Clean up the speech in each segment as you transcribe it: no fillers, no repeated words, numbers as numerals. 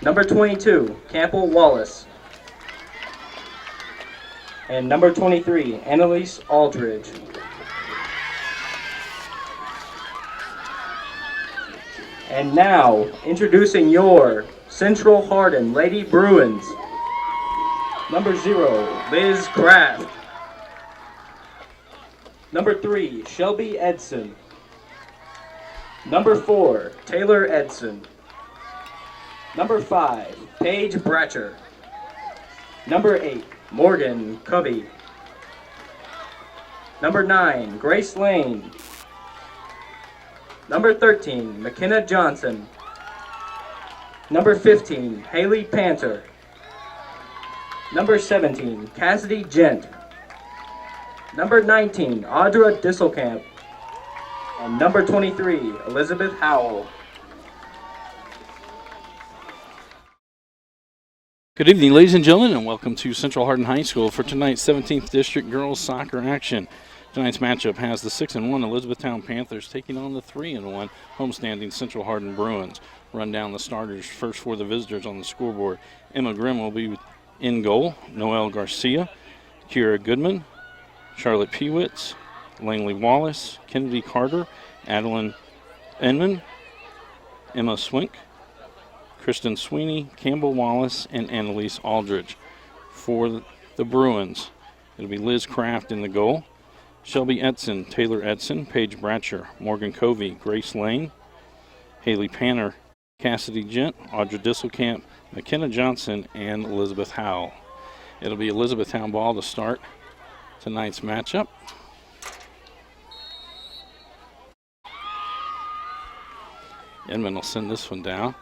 Number 22, Campbell Wallace. And number 23, Annalise Aldridge. And now, introducing your Central Hardin Lady Bruins. Number 0, Liz Kraft. Number 3, Shelby Edson. Number 4, Taylor Edson. Number 5, Paige Bratcher. Number 8, Morgan Covey. Number 9, Grace Lane. Number 13, McKenna Johnson. Number 15, Haley Panter. Number 17, Cassidy Gent. Number 19, Audra Disselkamp. And number 23, Elizabeth Howell. Good evening, ladies and gentlemen, and welcome to Central Hardin High School for tonight's 17th District Girls Soccer action. Tonight's matchup has the 6-1 Elizabethtown Panthers taking on the 3-1 homestanding Central Hardin Bruins. Run down the starters first for the visitors on the scoreboard. Emma Grimm will be in goal. Noelle Garcia, Kira Goodman, Charlotte Pewitz, Langley Wallace, Kennedy Carter, Adeline Enman, Emma Swink, Kristen Sweeney, Campbell Wallace, and Annalise Aldridge. For the Bruins, it'll be Liz Kraft in the goal. Shelby Edson, Taylor Edson, Paige Bratcher, Morgan Covey, Grace Lane, Haley Panter, Cassidy Gent, Audra Disselkamp, McKenna Johnson, and Elizabeth Howell. It'll be Elizabethtown ball to start tonight's matchup. Inman will send this one down.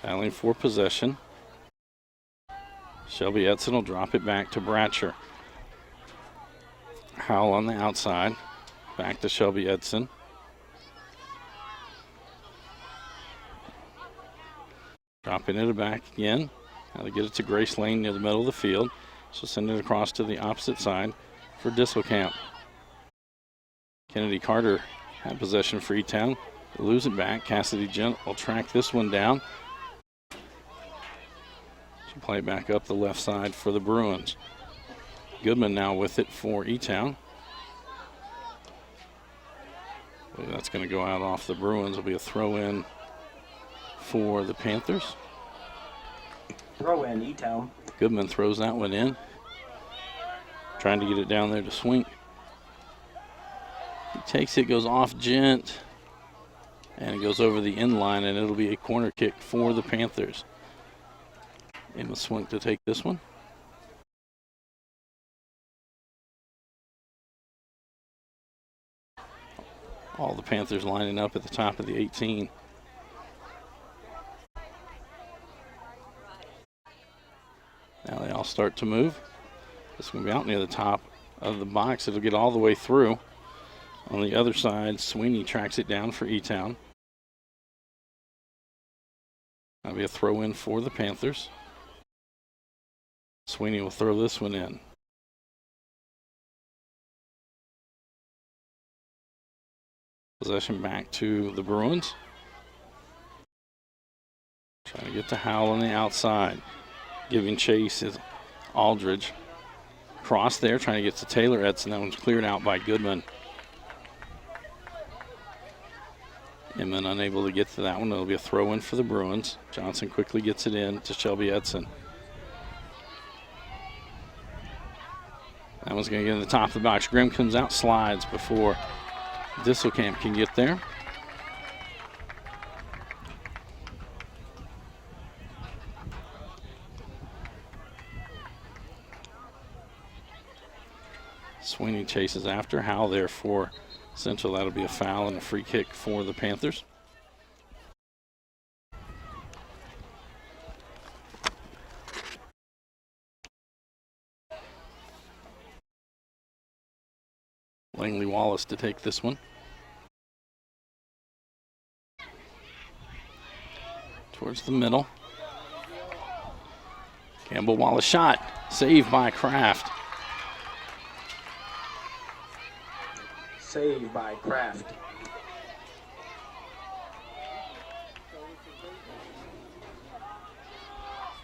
Battling for possession. Shelby Edson will drop it back to Bratcher. Howell on the outside. Back to Shelby Edson. Dropping it back again. Now they get it to Grace Lane near the middle of the field. So send it across to the opposite side for Disselkamp. Kennedy Carter had possession for E-Town. They lose it back. Cassidy Gent will track this one down. She'll play it back up the left side for the Bruins. Goodman now with it for E-Town. That's going to go out off the Bruins. It'll be a throw-in for the Panthers. Throw in, E-Town. Goodman throws that one in. Trying to get it down there to Swink. He takes it, goes off Gent, and it goes over the end line, and it'll be a corner kick for the Panthers. Emma Swink to take this one. All the Panthers lining up at the top of the 18. Now they all start to move. This is going to be out near the top of the box. It'll get all the way through. On the other side, Sweeney tracks it down for E-Town. That'll be a throw-in for the Panthers. Sweeney will throw this one in. Possession back to the Bruins. Trying to get to Howell on the outside. Giving chase is Aldridge. Cross there, trying to get to Taylor Edson. That one's cleared out by Goodman. Inman unable to get to that one. It'll be a throw-in for the Bruins. Johnson quickly gets it in to Shelby Edson. That one's going to get in the top of the box. Grimm comes out, slides before Disselkamp can get there. Sweeney chases after. Howell there for Central. That'll be a foul and a free kick for the Panthers. Langley Wallace to take this one. Towards the middle. Campbell Wallace shot. Saved by Kraft. Saved by Kraft.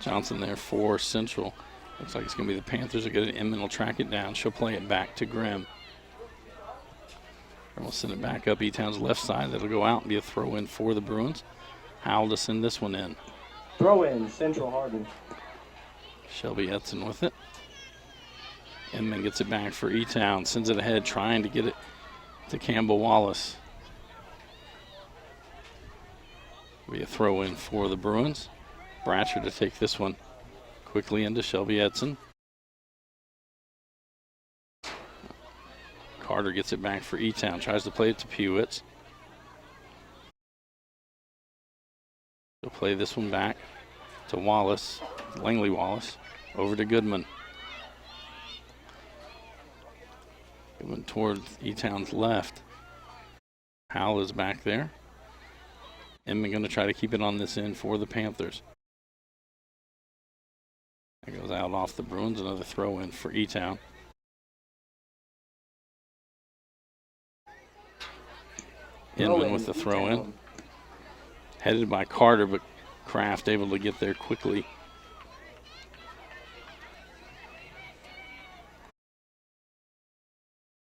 Johnson there for Central. Looks like it's going to be the Panthers. Are good. Inman will track it down. She'll play it back to Grimm. And we'll send it back up E-Town's left side. That'll go out and be a throw in for the Bruins. Howell to send this one in. Throw in, Central Hardin. Shelby Edson with it. Inman gets it back for E-Town. Sends it ahead, trying to get it to Campbell Wallace. Be a throw in for the Bruins. Bratcher to take this one quickly into Shelby Edson. Carter gets it back for E-Town. Tries to play it to Pewitz. He'll play this one back to Wallace, Langley Wallace, over to Goodman. Goodman towards E-Town's left. Howell is back there. Inman going to try to keep it on this end for the Panthers. That goes out off the Bruins. Another throw in for E-Town. Inman with the throw in. Headed by Carter, but Kraft able to get there quickly.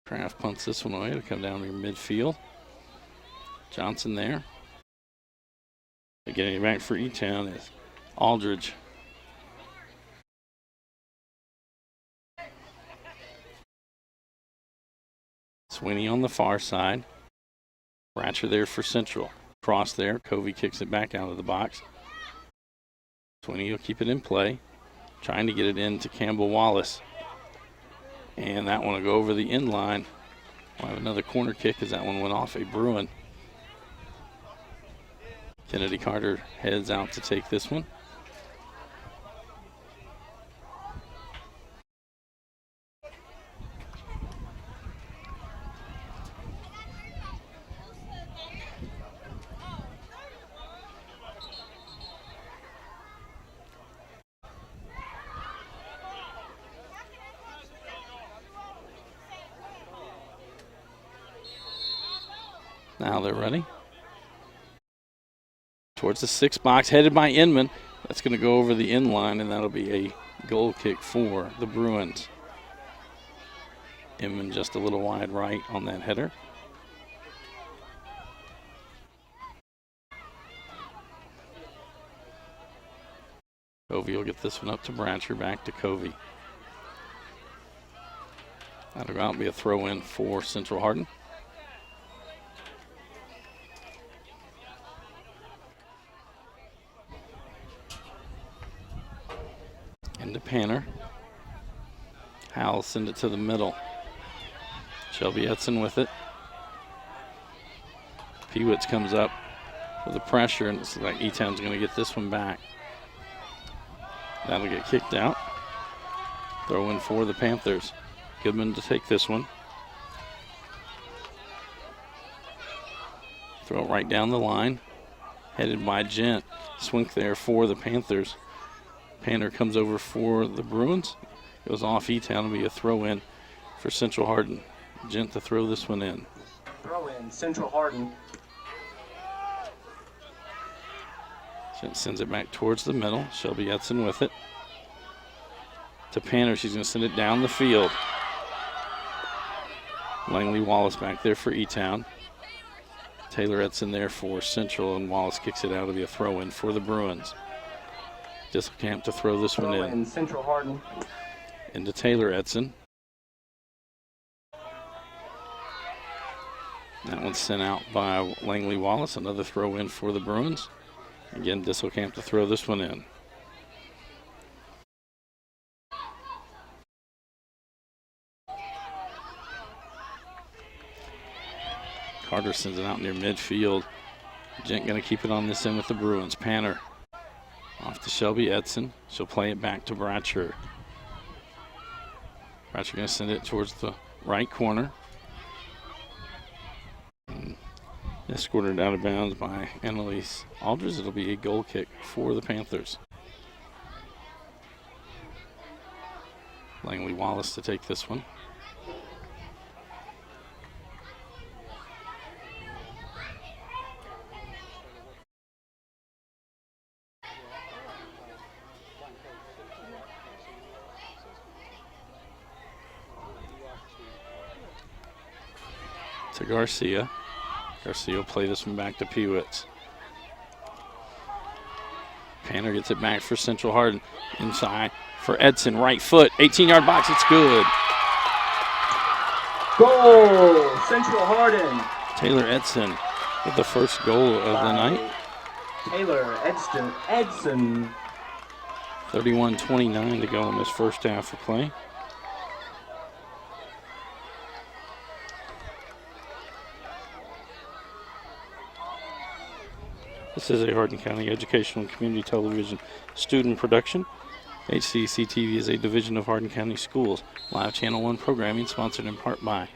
Kraft punts this one away to come down to midfield. Johnson there. Getting it back for E-Town is Aldridge. Sweeney on the far side. Bratcher there for Central. Cross there. Covey kicks it back out of the box. Sweeney will keep it in play. Trying to get it into Campbell Wallace. And that one will go over the end line. We'll have another corner kick as that one went off a Bruin. Kennedy Carter heads out to take this one. Now they're ready. Towards the 6 box, headed by Inman. That's going to go over the end line, and that'll be a goal kick for the Bruins. Inman just a little wide right on that header. Covey will get this one up to Bratcher, back to Covey. That'll go out and be a throw in for Central Hardin. Into Panner. Howell send it to the middle. Shelby Edson with it. Pewitz comes up with the pressure, and it's like E-Town's going to get this one back. That'll get kicked out. Throw in for the Panthers. Goodman to take this one. Throw it right down the line. Headed by Gent. Swink there for the Panthers. Panner comes over for the Bruins. Goes off E-Town. It'll be a throw in for Central Hardin. Gent to throw this one in. Throw in, Central Hardin. Gent sends it back towards the middle. Shelby Edson with it. To Panner. She's going to send it down the field. Langley Wallace back there for E-Town. Taylor Edson there for Central, and Wallace kicks it out. It'll be a throw in for the Bruins. Disselkamp to throw this one in. Central Hardin. Into Taylor Edson. That one's sent out by Langley Wallace. Another throw in for the Bruins. Again, Disselkamp to throw this one in. Carter sends it out near midfield. Gent going to keep it on this end with the Bruins. Panner off to Shelby Edson. She'll play it back to Bratcher. Bratcher going to send it towards the right corner. Escorted out of bounds by Annalise Aldridge. It'll be a goal kick for the Panthers. Langley Wallace to take this one. to Garcia. Garcia will play this one back to Pewitz. Panther gets it back for Central Hardin. Inside for Edson, right foot, 18-yard box, it's good. Goal, Central Hardin. Taylor Edson with the first goal of the night. Taylor Edson. 31-29 to go in this first half of play. This is a Hardin County Educational and Community Television student production. HCEC-TV is a division of Hardin County Schools. Live Channel 1 programming sponsored in part by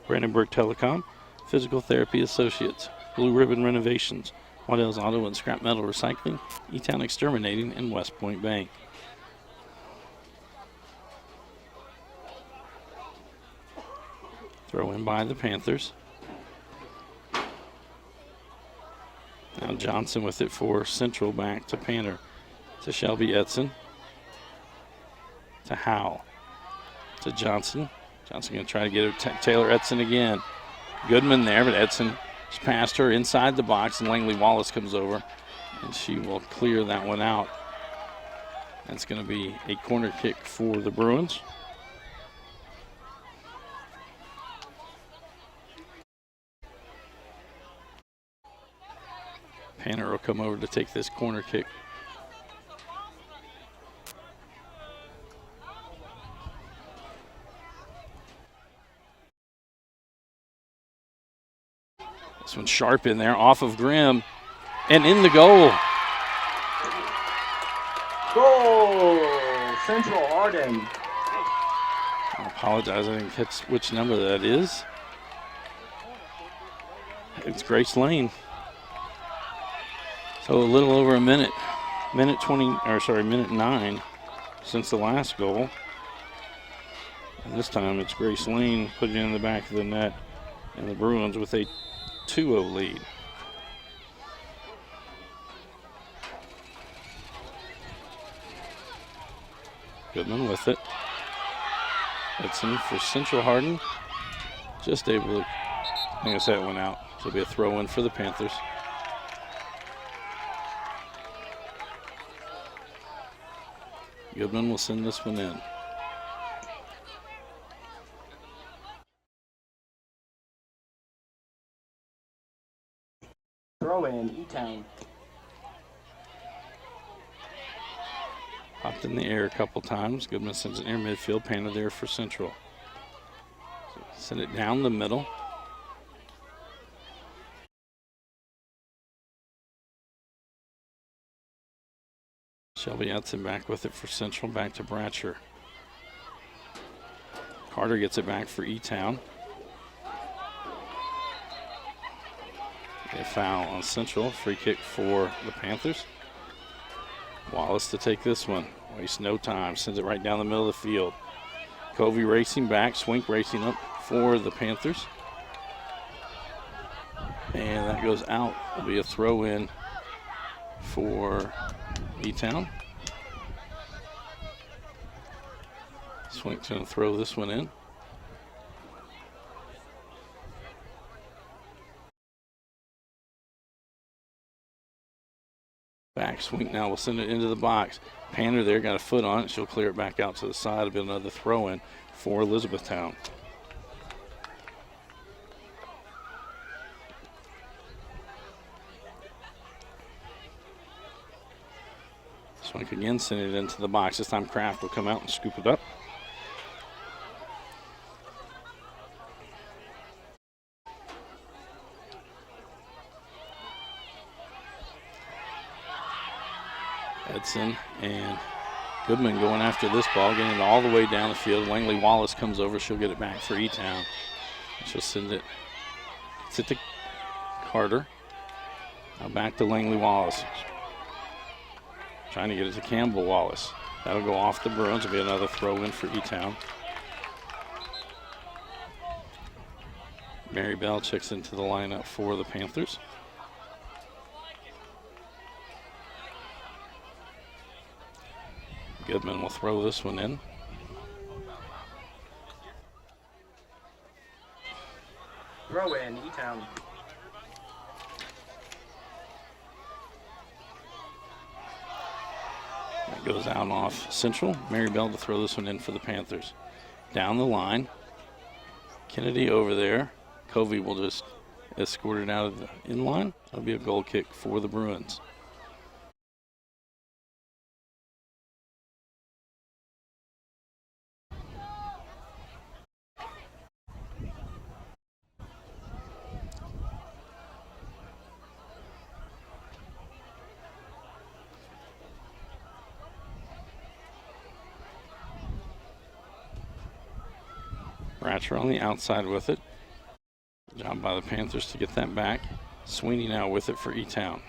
Brandenburg Telecom, Physical Therapy Associates, Blue Ribbon Renovations, Waddell's Auto and Scrap Metal Recycling, E-Town Exterminating, and West Point Bank. Throw in by the Panthers. Now Johnson with it for Central, back to Panther. To Shelby Edson. To Howe. To Johnson. Johnson going to try to get it to Taylor Edson again. Goodman there, but Edson just passed her inside the box, and Langley Wallace comes over, and she will clear that one out. That's going to be a corner kick for the Bruins. Panther will come over to take this corner kick. This one's sharp in there, off of Grimm, and in the goal. Goal, Central Hardin. I apologize, I didn't catch which number that is. It's Grace Lane. So a little over a minute, minute 9 since the last goal. And this time it's Grace Lane putting it in the back of the net, and the Bruins with a 2-0 lead. Goodman with it. Edson for Central Hardin. Just able to, I guess that went out. So it'll be a throw in for the Panthers. Goodman will send this one in. Throw in, E-Town. Popped in the air a couple times. Goodman sends it near midfield. Panther there for Central. Send it down the middle. Shelby Edson back with it for Central, back to Bratcher. Carter gets it back for E-Town. A foul on Central, free kick for the Panthers. Wallace to take this one, wastes no time, sends it right down the middle of the field. Covey racing back, Swink racing up for the Panthers. And that goes out. It'll be a throw in for E-Town. Swink's going to throw this one in. Back Swink now will send it into the box. Panther there got a foot on it. She'll clear it back out to the side. It'll be another throw in for Elizabethtown. Swink again send it into the box. This time Kraft will come out and scoop it up. Edson and Goodman going after this ball, getting it all the way down the field. Langley Wallace comes over. She'll get it back for E-Town. She'll send it. It's it to Carter. Now back to Langley Wallace. Trying to get it to Campbell Wallace. That'll go off the Bruins. It'll be another throw in for E-Town. Mary Bell checks into the lineup for the Panthers. Goodman will throw this one in. Throw in, E-Town. That goes out off Central. Mary Bell to throw this one in for the Panthers. Down the line. Kennedy over there. Covey will just escort it out of the in-line. That'll be a goal kick for the Bruins. Bratcher on the outside with it. Good job by the Panthers to get that back. Sweeney now with it for E-Town.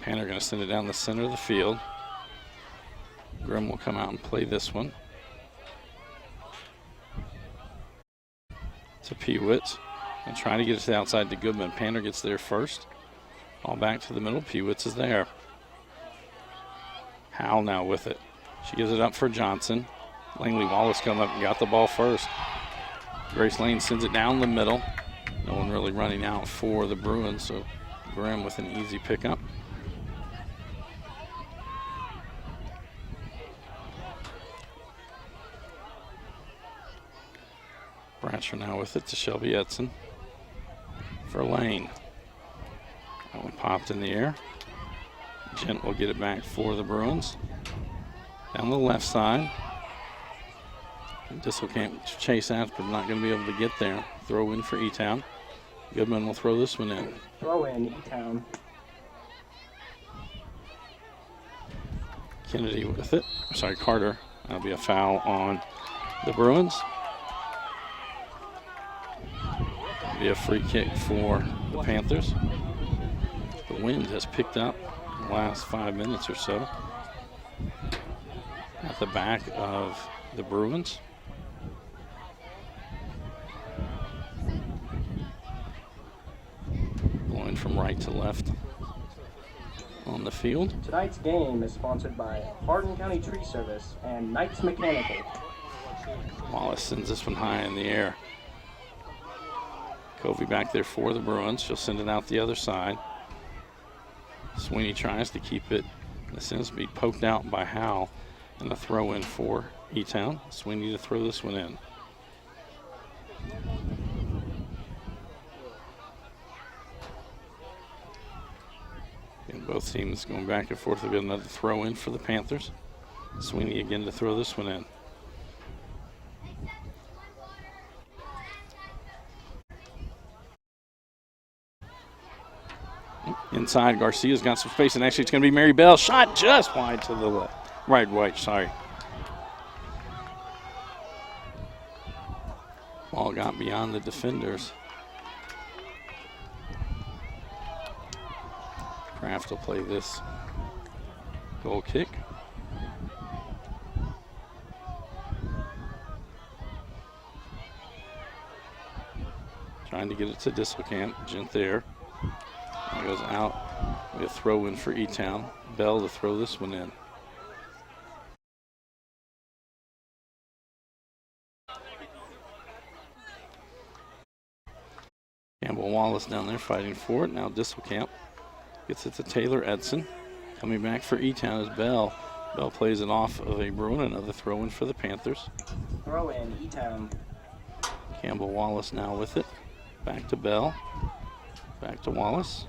Panther going to send it down the center of the field. Grimm will come out and play this one. To Pewitz. And trying to get it to the outside to Goodman. Panther gets there first. All back to the middle. Pewitz is there. Howell now with it. She gives it up for Johnson. Langley Wallace come up and got the ball first. Grace Lane sends it down the middle. No one really running out for the Bruins, so Grimm with an easy pickup. Bratcher now with it to Shelby Edson for Lane. That one popped in the air. Gent will get it back for the Bruins. Down the left side. Dissel can't chase after, not going to be able to get there. Throw in for E-Town. Goodman will throw this one in. Throw in, E-Town. Kennedy with it. Sorry, Carter. That'll be a foul on the Bruins. That'll be a free kick for the Panthers. The wind has picked up in the last 5 minutes or so. At the back of the Bruins. Blowing from right to left on the field. Tonight's game is sponsored by Hardin County Tree Service and Knights Mechanical. Wallace sends this one high in the air. Covey back there for the Bruins. She'll send it out the other side. Sweeney tries to keep it. It seems to be poked out by Howell. And a throw in for E-Town. Sweeney to throw this one in. And both teams going back and forth. We've got another throw in for the Panthers. Sweeney again to throw this one in. Inside, Garcia's got some space, and actually it's going to be Mary Bell. Shot just wide to the left. Right, sorry. Ball got beyond the defenders. Kraft will play this goal kick. Trying to get it to Disselkamp. Gent there. It goes out. We have throw in for E-Town. Bell to throw this one in. Campbell Wallace down there fighting for it. Now Disselkamp gets it to Taylor Edson. Coming back for E-Town is Bell. Bell plays it off of a Bruin. Another throw in for the Panthers. Throw in, E-Town. Campbell Wallace now with it. Back to Bell. Back to Wallace.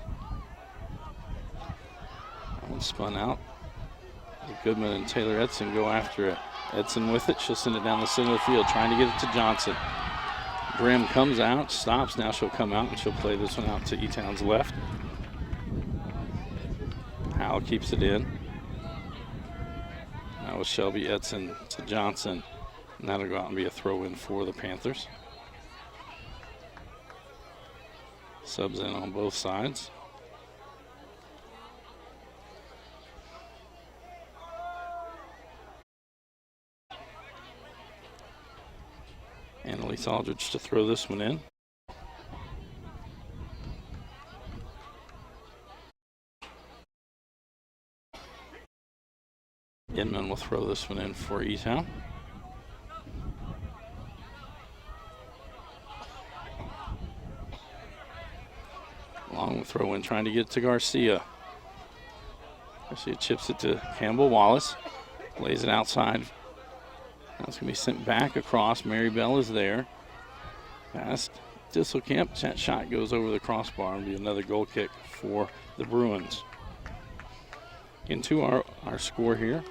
That one spun out. Goodman and Taylor Edson go after it. Edson with it. She'll send it down the center of the field, trying to get it to Johnson. Grimm comes out, stops. Now she'll come out and she'll play this one out to E-Town's left. Howell keeps it in. Now with Shelby Edson to Johnson. And that'll go out and be a throw in for the Panthers. Subs in on both sides. Annalise Aldridge to throw this one in. Inman will throw this one in for E-Town. Long throw in, trying to get to Garcia. Garcia chips it to Campbell Wallace. Lays it outside. Now it's going to be sent back across. Mary Bell is there. Past Disselkamp. That shot goes over the crossbar and be another goal kick for the Bruins. Into our score here.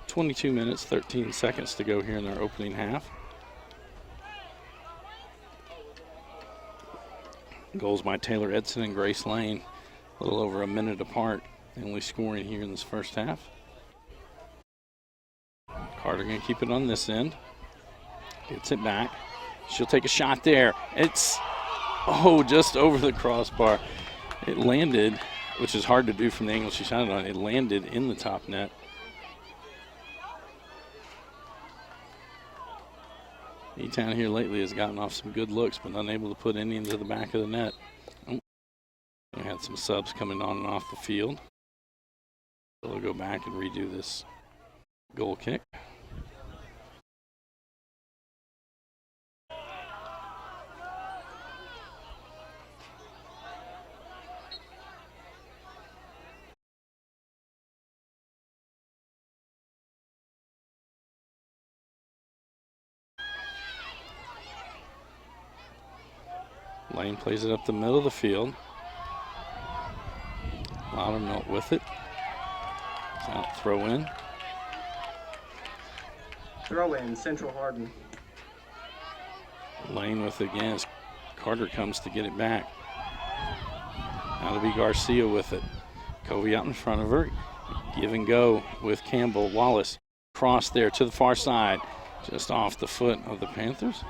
22 minutes, 13 seconds to go here in their opening half. Goals by Taylor Edson and Grace Lane. A little over a minute apart. Only scoring here in this first half. Carter going to keep it on this end. Gets it back. She'll take a shot there. It's, just over the crossbar. It landed, which is hard to do from the angle she shot it on. It landed in the top net. E-Town here lately has gotten off some good looks, but unable to put any into the back of the net. We had some subs coming on and off the field. So they'll go back and redo this goal kick. Lane plays it up the middle of the field. Loudermilk with it. It's out, throw in. Throw in, Central Hardin. Lane with it again as Carter comes to get it back. That'll be Garcia with it. Covey out in front of her. Give and go with Campbell. Wallace cross there to the far side. Just off the foot of the Panthers.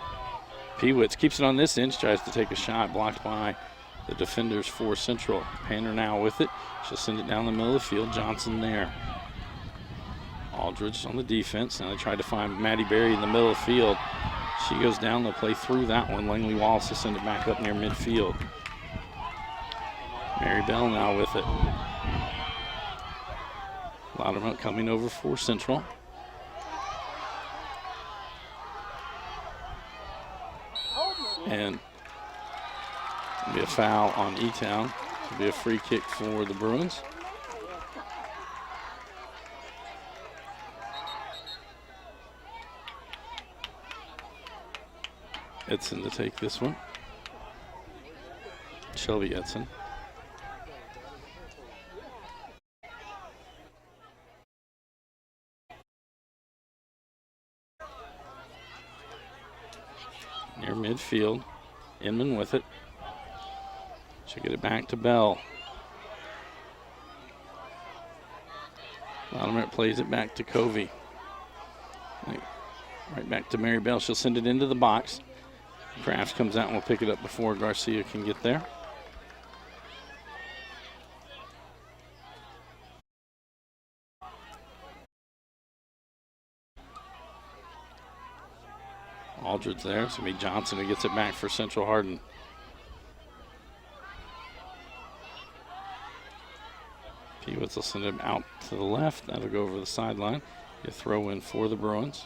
Pewitz keeps it on this end, tries to take a shot, blocked by the defenders for Central. Panner now with it. She'll send it down the middle of the field. Johnson there. Aldridge on the defense. Now they tried to find Maddie Berry in the middle of the field. She goes down. They'll play through that one. Langley Wallace will send it back up near midfield. Mary Bell now with it. Loudermilk coming over for Central. And it'll be a foul on E-Town. It'll be a free kick for the Bruins. Edson to take this one. Shelby Edson. Near midfield. Inman with it. She'll get it back to Bell. Loudermilk plays it back to Covey. Right back to Mary Bell. She'll send it into the box. Crafts comes out and will pick it up before Garcia can get there. Aldridge there. It's going to be Johnson who gets it back for Central Hardin. Pewitz will send it out to the left. That'll go over the sideline. A throw in for the Bruins.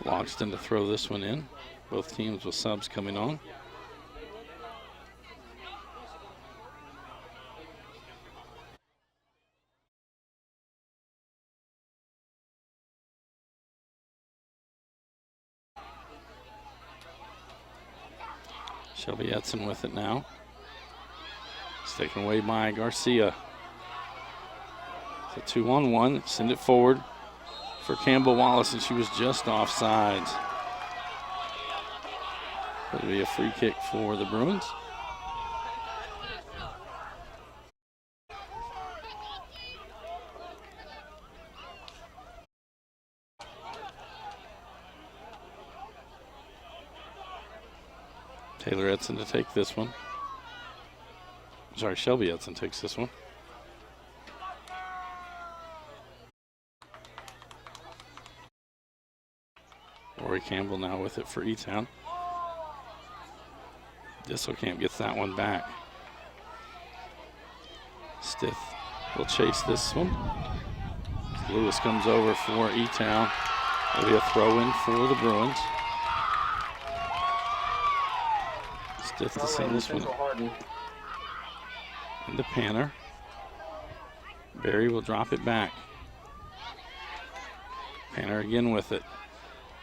Logston to throw this one in. Both teams with subs coming on. Shelby Edson with it now. It's taken away by Garcia. It's a 2-on-1. Send it forward for Campbell Wallace, and she was just offsides. It'll be a free kick for the Bruins. Taylor Edson to take this one. Sorry, Shelby Edson takes this one. Rory Campbell now with it for E-Town. Disselkamp gets that one back. Stith will chase this one. Lewis comes over for E-Town. It'll be a throw in for the Bruins. Stith to send this one Hardin. into Panner. Berry will drop it back. Panner again with it.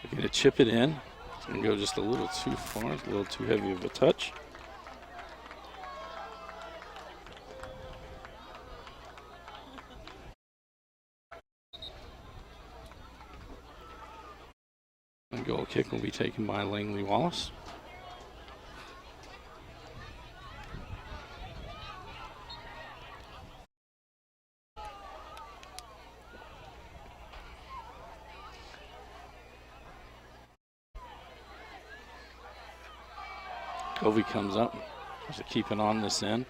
Looking to chip it in. It's going to go just a little too far. It's a little too heavy of a touch. The goal kick will be taken by Langley Wallace. Covey comes up. There's a keeping on this end.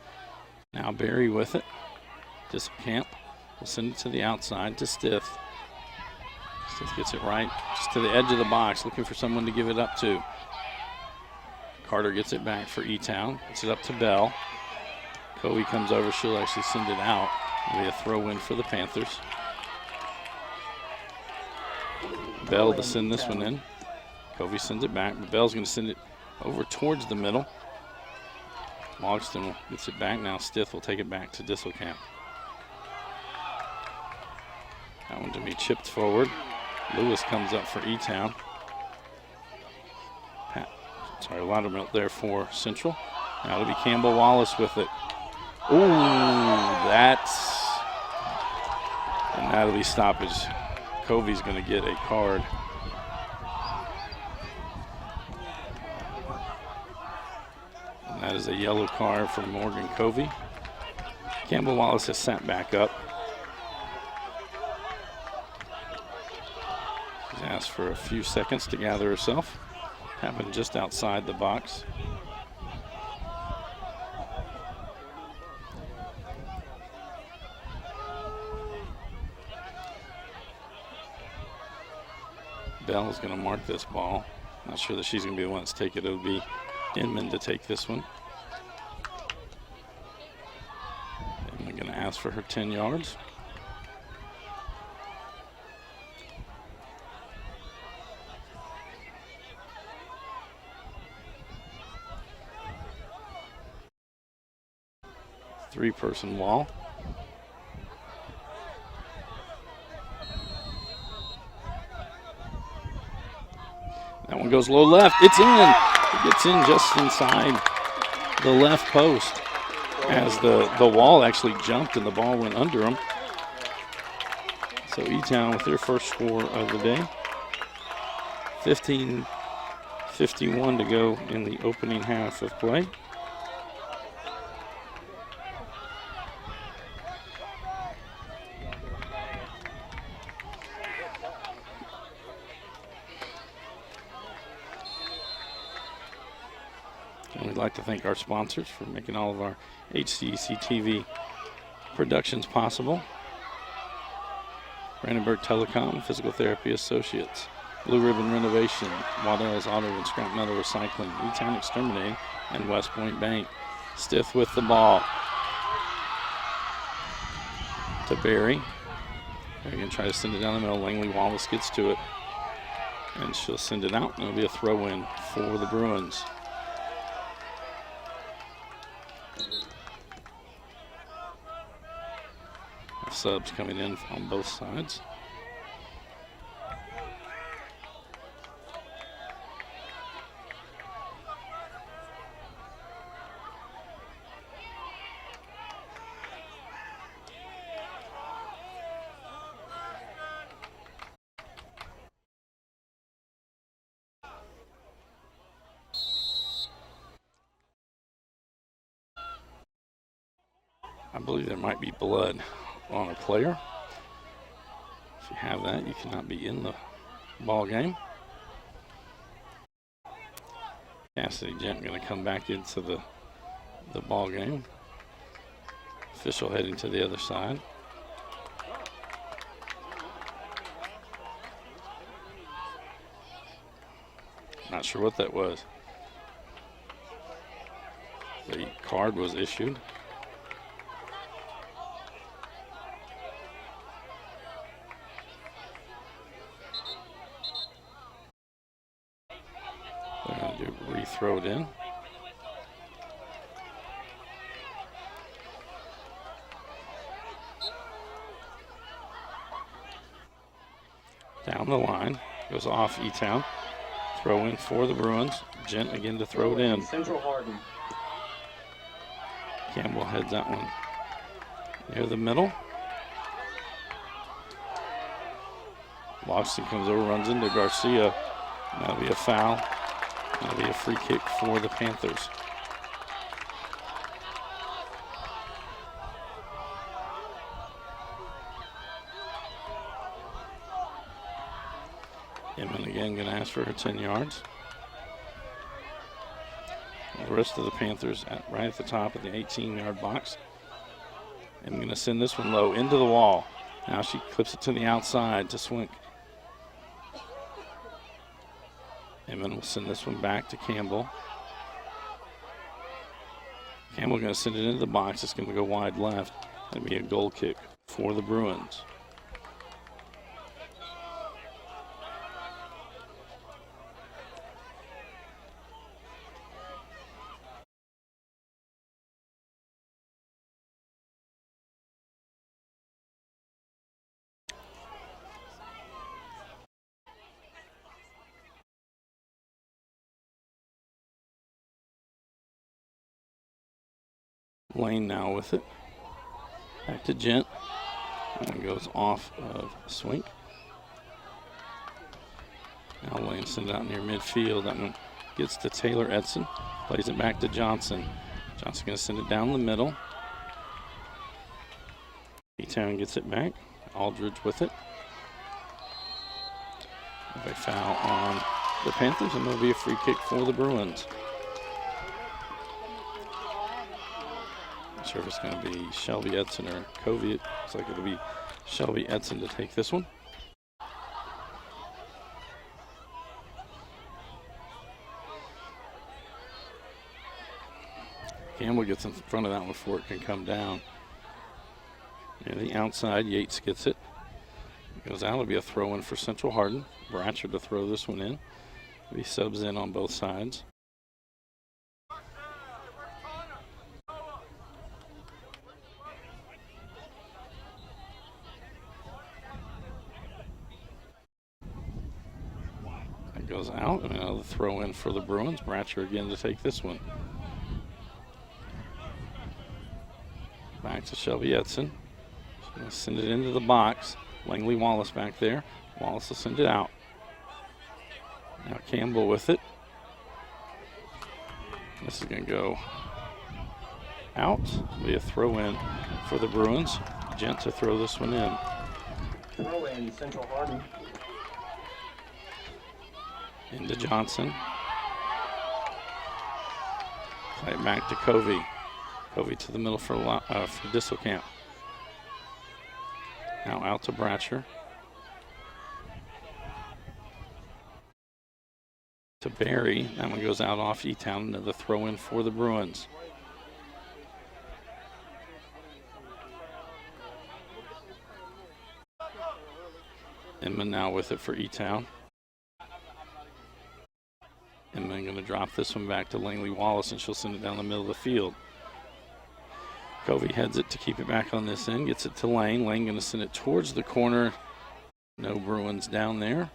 Now Berry with it. Discamp will send it to the outside to Stith. Stith gets it right just to the edge of the box, looking for someone to give it up to. Carter gets it back for E-Town. Gets it up to Bell. Covey comes over. She'll actually send it out. It'll be a throw-in for the Panthers. Bell to send this one in. Covey sends it back, but Bell's going to send it over towards the middle. Logston gets it back now. Stith will take it back to Disselkamp. That one to be chipped forward. Lewis comes up for E-Town. Loudermilk there for Central. Now it'll be Campbell Wallace with it. Ooh, and that'll be stoppage. Covey's going to get a card. And that is a yellow card for Morgan Covey. Campbell Wallace has sat back up. She's asked for a few seconds to gather herself. Happened just outside the box. Bell is going to mark this ball. Not sure that she's going to be the one to take it. It'll be Inman to take this one. Inman going to ask for her 10 yards. Three-person wall. That one goes low left. It's in. It gets in just inside the left post as the wall actually jumped and the ball went under them. So E-Town with their first score of the day. 15:51 to go in the opening half of play. And we'd like to thank our sponsors for making all of our HCEC-TV productions possible. Brandenburg Telecom, Physical Therapy Associates, Blue Ribbon Renovation, Waddell's Auto and Scrap Metal Recycling, E-Town Exterminating, and West Point Bank. Stith with the ball to Berry. They're going to try to send it down the middle. Langley Wallace gets to it, and she'll send it out, and it'll be a throw-in for the Bruins. Subs coming in on both sides. I believe there might be blood on a player. If you have that, you cannot be in the ball game. Cassidy Gent going to come back into the ball game. Official heading to the other side. Not sure what that was. The card was issued. They're going to throw it in. Down the line. Goes off E-Town. Throw in for the Bruins. Gent again to throw it in. Central Hardin. Campbell heads that one near the middle. Loxton comes over, runs into Garcia. That'll be a foul. That'll be a free kick for the Panthers. Inman again going to ask for her 10 yards. The rest of the Panthers right at the top of the 18-yard box. I'm going to send this one low into the wall. Now she clips it to the outside to Swink. Inman will send this one back to Campbell. Campbell going to send it into the box. It's going to go wide left. That'll be a goal kick for the Bruins. Lane now with it. Back to Gent. And goes off of Swink. Now Lane sends it out near midfield. That one gets to Taylor Edson. Plays it back to Johnson. Johnson going to send it down the middle. E-Town gets it back. Aldridge with it. A foul on the Panthers, and there'll be a free kick for the Bruins. Not sure if it's going to be Shelby Edson or Covey. It looks like it'll be Shelby Edson to take this one. Campbell gets in front of that one before it can come down. Near the outside, Yates gets it. It goes out. It'll be a throw in for Central Hardin. Bratcher to throw this one in. He subs in on both sides. That goes out, and another throw in for the Bruins. Bratcher again to take this one. Back to Shelby Edson. She's going to send it into the box. Langley Wallace back there. Wallace will send it out. Now Campbell with it. This is going to go out. It'll be a throw in for the Bruins. Gent to throw this one in. Throw in Central Hardin. Into Johnson. Play it back to Covey. Covey to the middle for Disselkamp. Now out to Bratcher. To Barry. That one goes out off E-Town. Another throw in for the Bruins. Inman now with it for E-Town. Inman going to drop this one back to Langley Wallace, and she'll send it down the middle of the field. Covey heads it to keep it back on this end. Gets it to Lane. Lane going to send it towards the corner. No Bruins down there.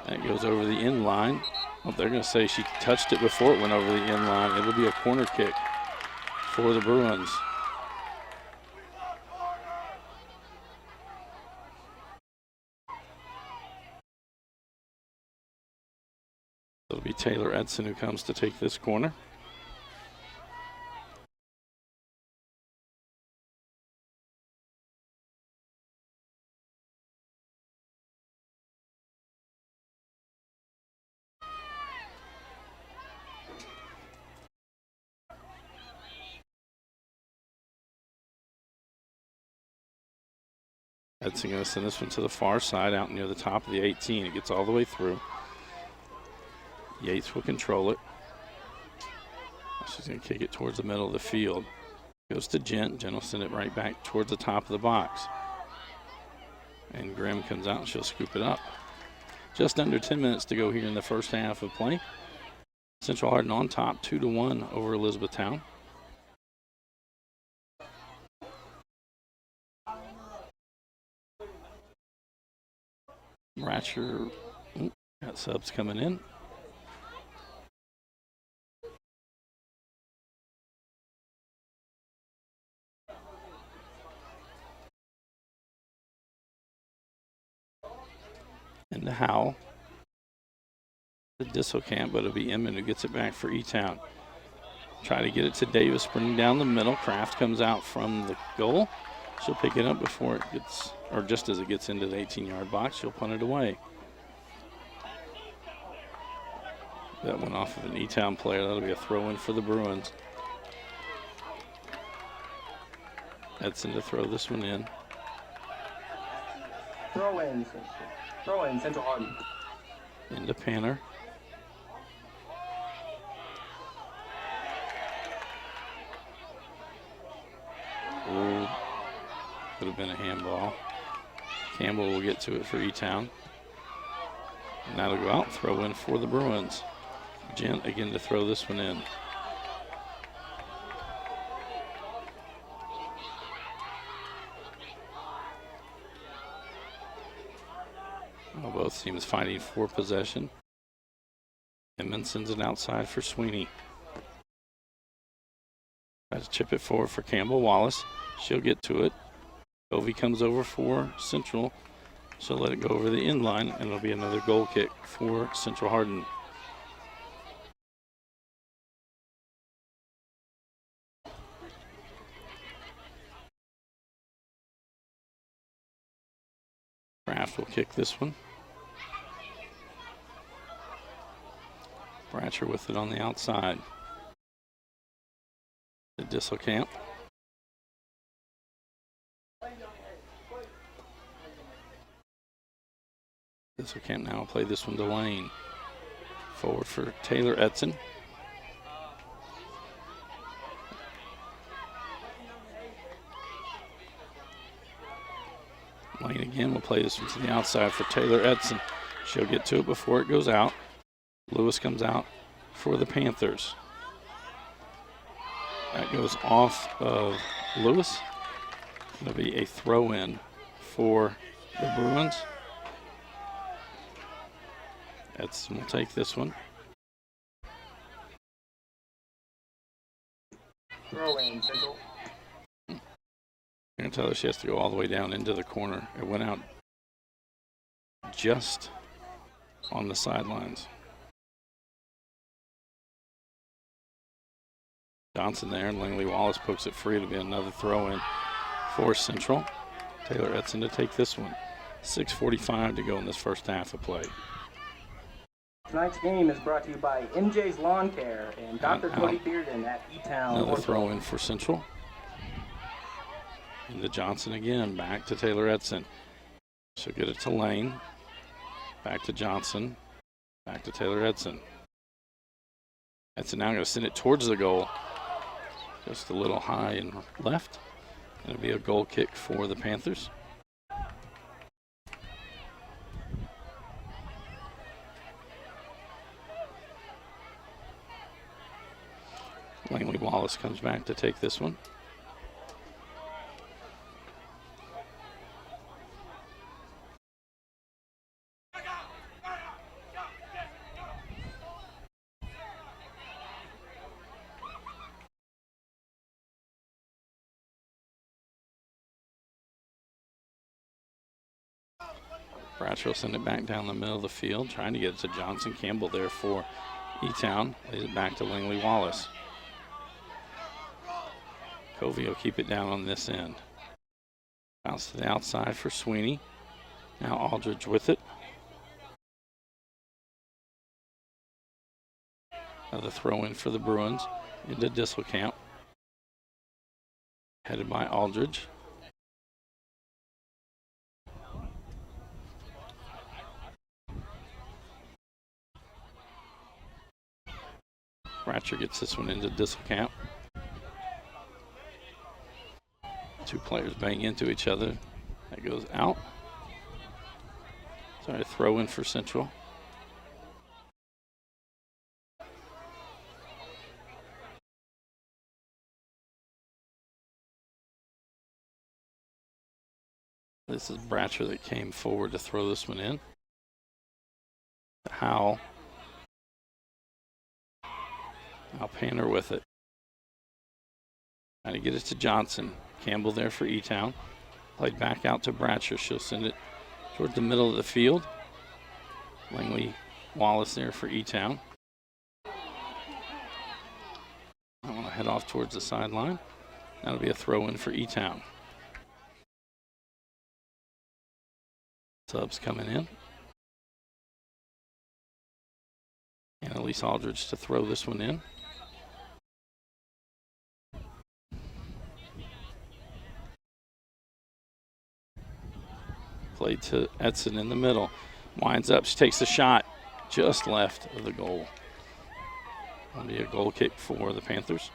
That goes over the end line. Well, they're going to say she touched it before it went over the end line. It'll be a corner kick for the Bruins. It'll be Taylor Edson who comes to take this corner. Edson going to send this one to the far side out near the top of the 18. It gets all the way through. Yates will control it. She's going to kick it towards the middle of the field. Goes to Gent. Gent will send it right back towards the top of the box. And Grimm comes out and she'll scoop it up. Just under 10 minutes to go here in the first half of play. Central Hardin on top 2-1 over Elizabethtown. Ratcher got subs coming in. And the Howell. The Disselkamp, but it'll be Emmett who gets it back for E-Town. Try to get it to Davis, bringing down the middle. Kraft comes out from the goal. She'll pick it up before it gets, or just as it gets into the 18-yard box, she'll punt it away. That went off of an E-Town player. That'll be a throw-in for the Bruins. Edson to throw this one in. Throw in Central Hardin. Into Panner. Ooh, could have been a handball. Campbell will get to it for E-Town. And that'll go out, throw in for the Bruins. Gent again to throw this one in. Well, both teams fighting for possession. Emmons sends it outside for Sweeney. Tries to chip it forward for Campbell Wallace. She'll get to it. Covey comes over for Central. She'll let it go over the end line, and it'll be another goal kick for Central Hardin. Kraft will kick this one. Bratcher with it on the outside. The Disselkamp. Disselkamp now will play this one to Lane. Forward for Taylor Edson. Lane again will play this one to the outside for Taylor Edson. She'll get to it before it goes out. Lewis comes out for the Panthers. That goes off of Lewis. It'll be a throw-in for the Bruins. Edson will take this one. Throw-in, Central. I'm going to tell her she has to go all the way down into the corner. It went out just on the sidelines. Johnson there, and Langley Wallace pokes it free. It'll be another throw-in for Central. Taylor Edson to take this one. 6:45 to go in this first half of play. Tonight's game is brought to you by MJ's Lawn Care and Dr. Cody Bearden at E-Town. Another throw-in for Central. Into Johnson again, back to Taylor Edson. She'll get it to Lane. Back to Johnson. Back to Taylor Edson. Edson now going to send it towards the goal. Just a little high and left. It'll be a goal kick for the Panthers. Langley Wallace comes back to take this one. Bratcher will send it back down the middle of the field, trying to get it to Johnson. Campbell there for E-Town. Lays it back to Langley Wallace. Covey will keep it down on this end. Bounce to the outside for Sweeney. Now Aldridge with it. Another throw in for the Bruins into Disselkamp. Headed by Aldridge. Bratcher gets this one into Disselkamp. Two players bang into each other. That goes out. Sorry, a throw in for Central. This is Bratcher that came forward to throw this one in. Howell. Now Panner with it. Trying to get it to Johnson. Campbell there for E-Town. Played back out to Bratcher. She'll send it toward the middle of the field. Langley Wallace there for E-Town. I want to head off towards the sideline. That'll be a throw in for E-Town. Subs coming in. And Elise Aldridge to throw this one in. Played to Edson in the middle. Winds up, she takes the shot just left of the goal. That'll be a goal kick for the Panthers.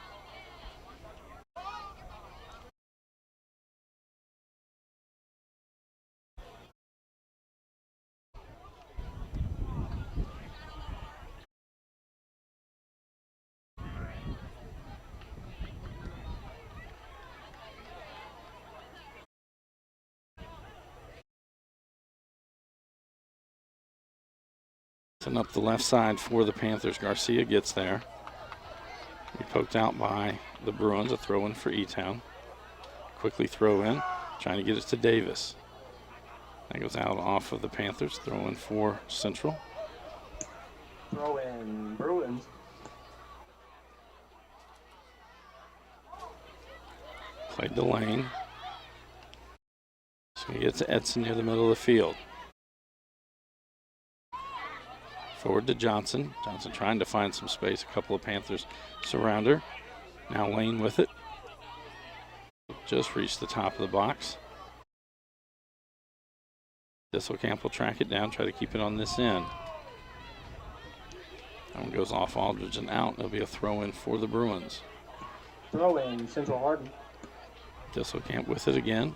And up the left side for the Panthers. Garcia gets there. Be poked out by the Bruins. A throw in for E-Town. Quickly throw in. Trying to get it to Davis. That goes out off of the Panthers. Throw in for Central. Throw in Bruins. Played to Lane. So he gets to Edson near the middle of the field. Forward to Johnson. Johnson trying to find some space. A couple of Panthers surround her. Now Lane with it. Just reached the top of the box. Disselkamp will track it down, try to keep it on this end. That one goes off Aldridge and out. There'll be a throw in for the Bruins. Throw in Central Hardin. Disselkamp with it again.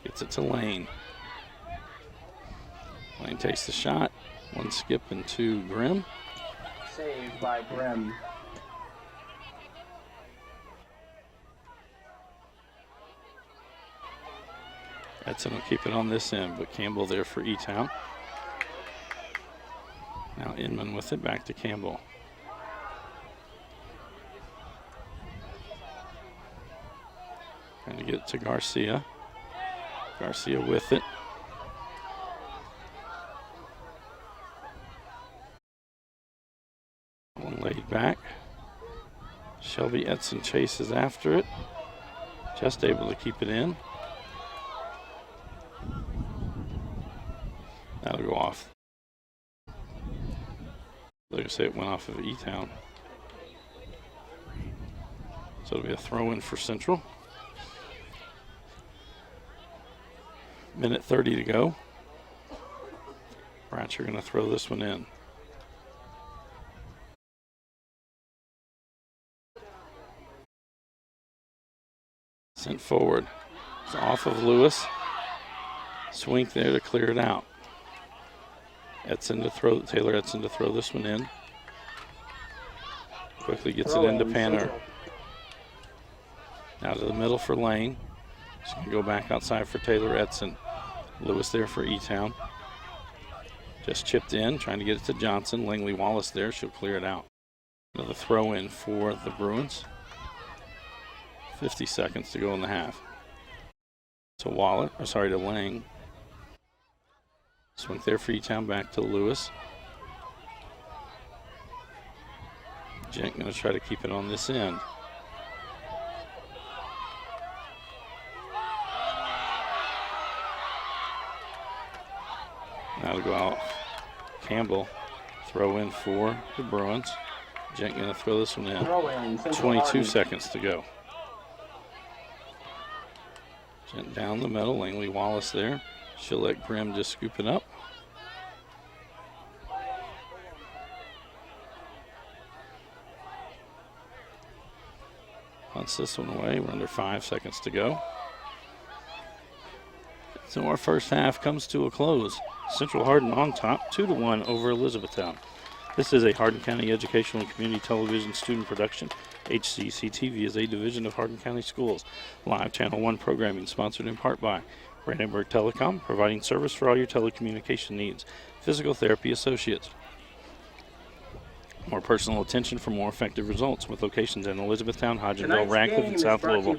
Gets it to Lane. Lane takes the shot. One skip and two Grimm. Saved by Grimm. Edson will keep it on this end, but Campbell there for E-Town. Now Inman with it, back to Campbell. Trying to get it to Garcia. Garcia with it. One laid back. Shelby Edson chases after it. Just able to keep it in. That'll go off. Like I say, it went off of E-Town. So it'll be a throw in for Central. Minute 30 to go. Bratcher going to throw this one in. Sent forward. It's off of Lewis. Swink there to clear it out. Edson to throw, Taylor Edson to throw this one in. Quickly gets it into Panner. Now to the middle for Lane. She's going to go back outside for Taylor Edson. Lewis there for E-Town. Just chipped in, trying to get it to Johnson. Langley Wallace there, she'll clear it out. Another throw in for the Bruins. 50 seconds to go in the half. To to Lang. Swing there for E-Town, back to Lewis. Jenk going to try to keep it on this end. Now to go out. Campbell, throw in for the Bruins. Jenk going to throw this one in. 22 seconds to go. Gent down the middle, Langley Wallace there. She'll let Grimm just scoop it up. Punts this one away. We're under 5 seconds to go. So our first half comes to a close. Central Hardin on top, 2-1 over Elizabethtown. This is a Hardin County Educational and Community Television student production. HCEC-TV is a division of Hardin County Schools. Live Channel 1 programming sponsored in part by Brandenburg Telecom, providing service for all your telecommunication needs. Physical Therapy Associates. More personal attention for more effective results with locations in Elizabethtown, Hodgenville, Radcliffe, and South Louisville.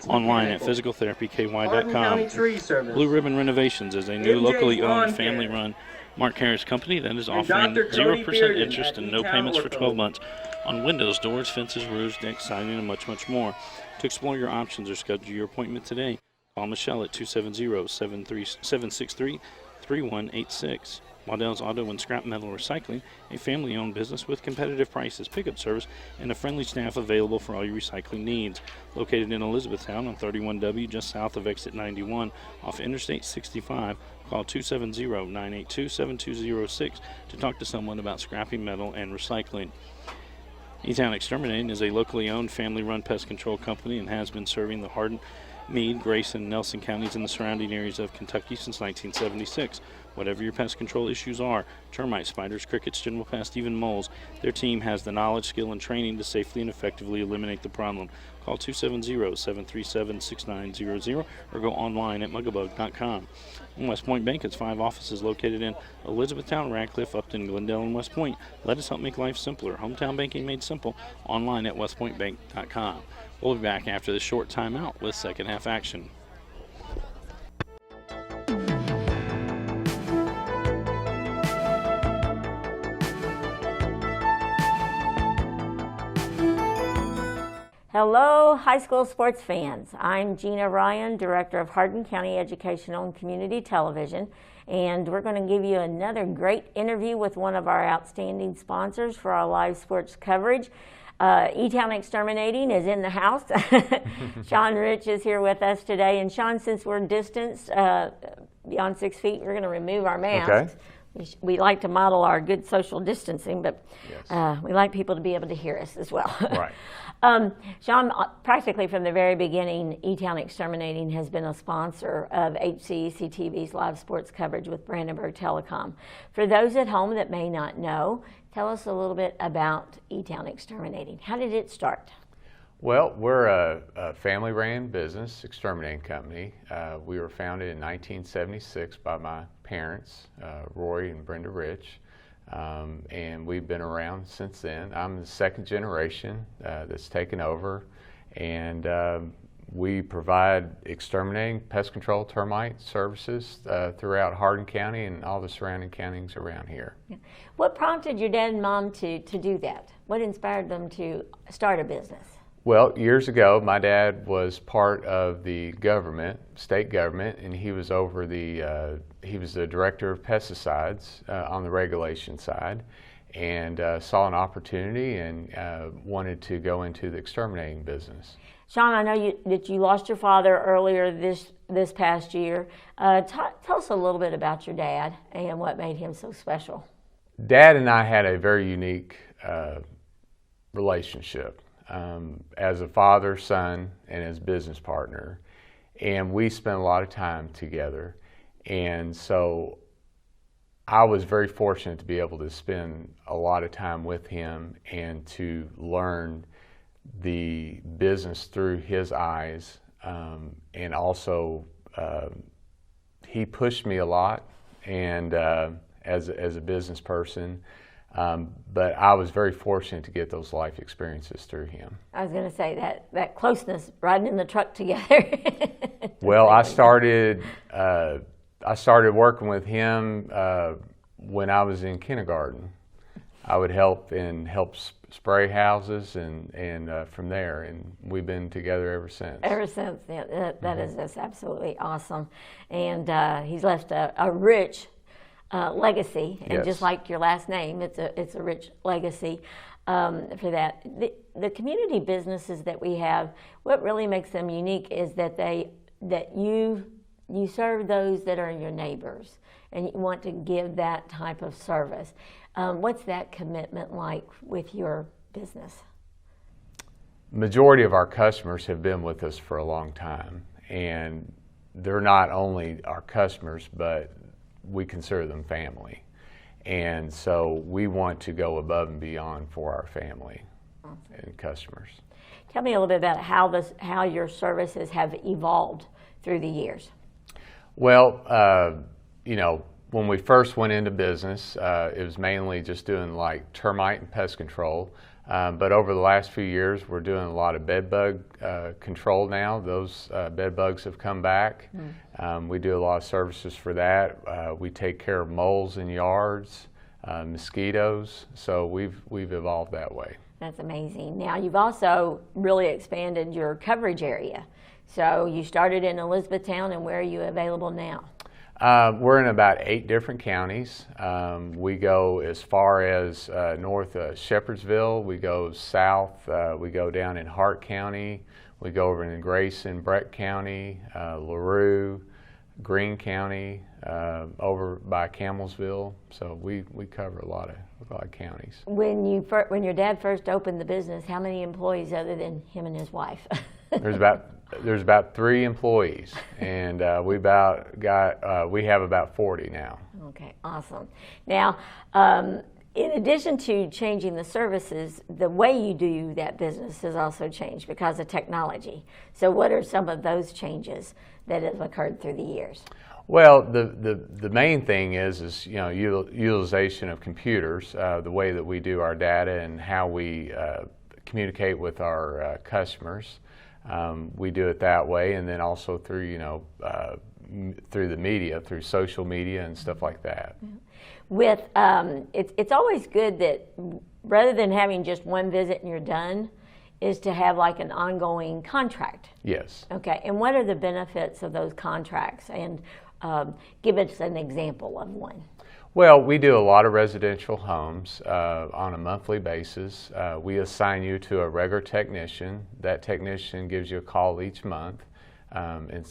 Online at physicaltherapyky.com. Blue Ribbon Renovations is a new locally owned family-run Mark Harris company that is offering 0% interest and no payments for 12 months on windows, doors, fences, roofs, decks, siding, and much, much more. To explore your options or schedule your appointment today, call Michelle at 270-763-3186. Waddell's Auto and Scrap Metal Recycling, a family-owned business with competitive prices, pickup service, and a friendly staff available for all your recycling needs. Located in Elizabethtown on 31W, just south of exit 91, off Interstate 65. Call 270-982-7206 to talk to someone about scrapping metal and recycling. E-Town Exterminating is a locally owned, family-run pest control company and has been serving the Hardin, Meade, Grayson, Nelson counties and the surrounding areas of Kentucky since 1976. Whatever your pest control issues are, termites, spiders, crickets, general pests, even moles, their team has the knowledge, skill, and training to safely and effectively eliminate the problem. Call 270-737-6900 or go online at muggabug.com. In West Point Bank, it's 5 offices located in Elizabethtown, Radcliffe, Upton, Glendale, and West Point. Let us help make life simpler. Hometown banking made simple. Online at westpointbank.com. We'll be back after this short timeout with second half action. Hello, high school sports fans. I'm Gina Ryan, Director of Hardin County Educational and Community Television, and we're going to give you another great interview with one of our outstanding sponsors for our live sports coverage. E-Town Exterminating is in the house. Sean Rich is here with us today, and Sean, since we're distanced beyond 6 feet, we're going to remove our masks. Okay. We like to model our good social distancing, but yes, we like people to be able to hear us as well. Right. Sean, practically from the very beginning, E-Town Exterminating has been a sponsor of HCEC-TV's live sports coverage with Brandenburg Telecom. For those at home that may not know, tell us a little bit about E-Town Exterminating. How did it start? Well, we're a family-ran business, exterminating company. We were founded in 1976 by my parents, Roy and Brenda Rich. And we've been around since then. I'm the second generation that's taken over, and we provide exterminating pest control termite services throughout Hardin County and all the surrounding counties around here. Yeah. What prompted your dad and mom to do that? What inspired them to start a business? Well, years ago, my dad was part of the government, state government, and he was over he was the director of pesticides on the regulation side, and saw an opportunity and wanted to go into the exterminating business. Sean, I know that you lost your father earlier this past year. Tell us a little bit about your dad and what made him so special. Dad and I had a very unique relationship. As a father, son, and as business partner, and we spent a lot of time together, and so I was very fortunate to be able to spend a lot of time with him and to learn the business through his eyes, and also he pushed me a lot, and as a business person. But I was very fortunate to get those life experiences through him. I was going to say that closeness, riding in the truck together. Well, I started working with him when I was in kindergarten. I would help spray houses, and from there, and we've been together ever since. Ever since, yeah, that is just absolutely awesome, and he's left a rich legacy, and yes, just like your last name, it's a rich legacy for that. The community businesses that we have, what really makes them unique is that you serve those that are your neighbors, and you want to give that type of service. What's that commitment like with your business? Majority of our customers have been with us for a long time, and they're not only our customers, but we consider them family, and so we want to go above and beyond for our family and customers. Tell me a little bit about how your services have evolved through the years. Well, when we first went into business, it was mainly just doing like termite and pest control. But over the last few years, we're doing a lot of bed bug control now. Those bed bugs have come back. We do a lot of services for that. We take care of moles in yards, mosquitoes. So we've evolved that way. That's amazing. Now, you've also really expanded your coverage area. So you started in Elizabethtown, and where are you available now? We're in about 8 different counties. We go as far as north of Shepherdsville. We go south. We go down in Hart County. We go over in Grayson, Breck County, LaRue, Greene County, over by Campbellsville. So we cover a lot of counties. When your dad first opened the business, how many employees other than him and his wife? There's about 3 employees, and we have about 40 now. Okay, awesome. Now, in addition to changing the services, the way you do that business has also changed because of technology. So what are some of those changes that have occurred through the years? Well, the main thing is utilization of computers, the way that we do our data and how we communicate with our customers. We do it that way, and then also through through the media, through social media and stuff like that. With it's always good that rather than having just one visit and you're done, is to have like an ongoing contract. Yes. Okay, and what are the benefits of those contracts? And give us an example of one. Well, we do a lot of residential homes on a monthly basis. We assign you to a regular technician. That technician gives you a call each month and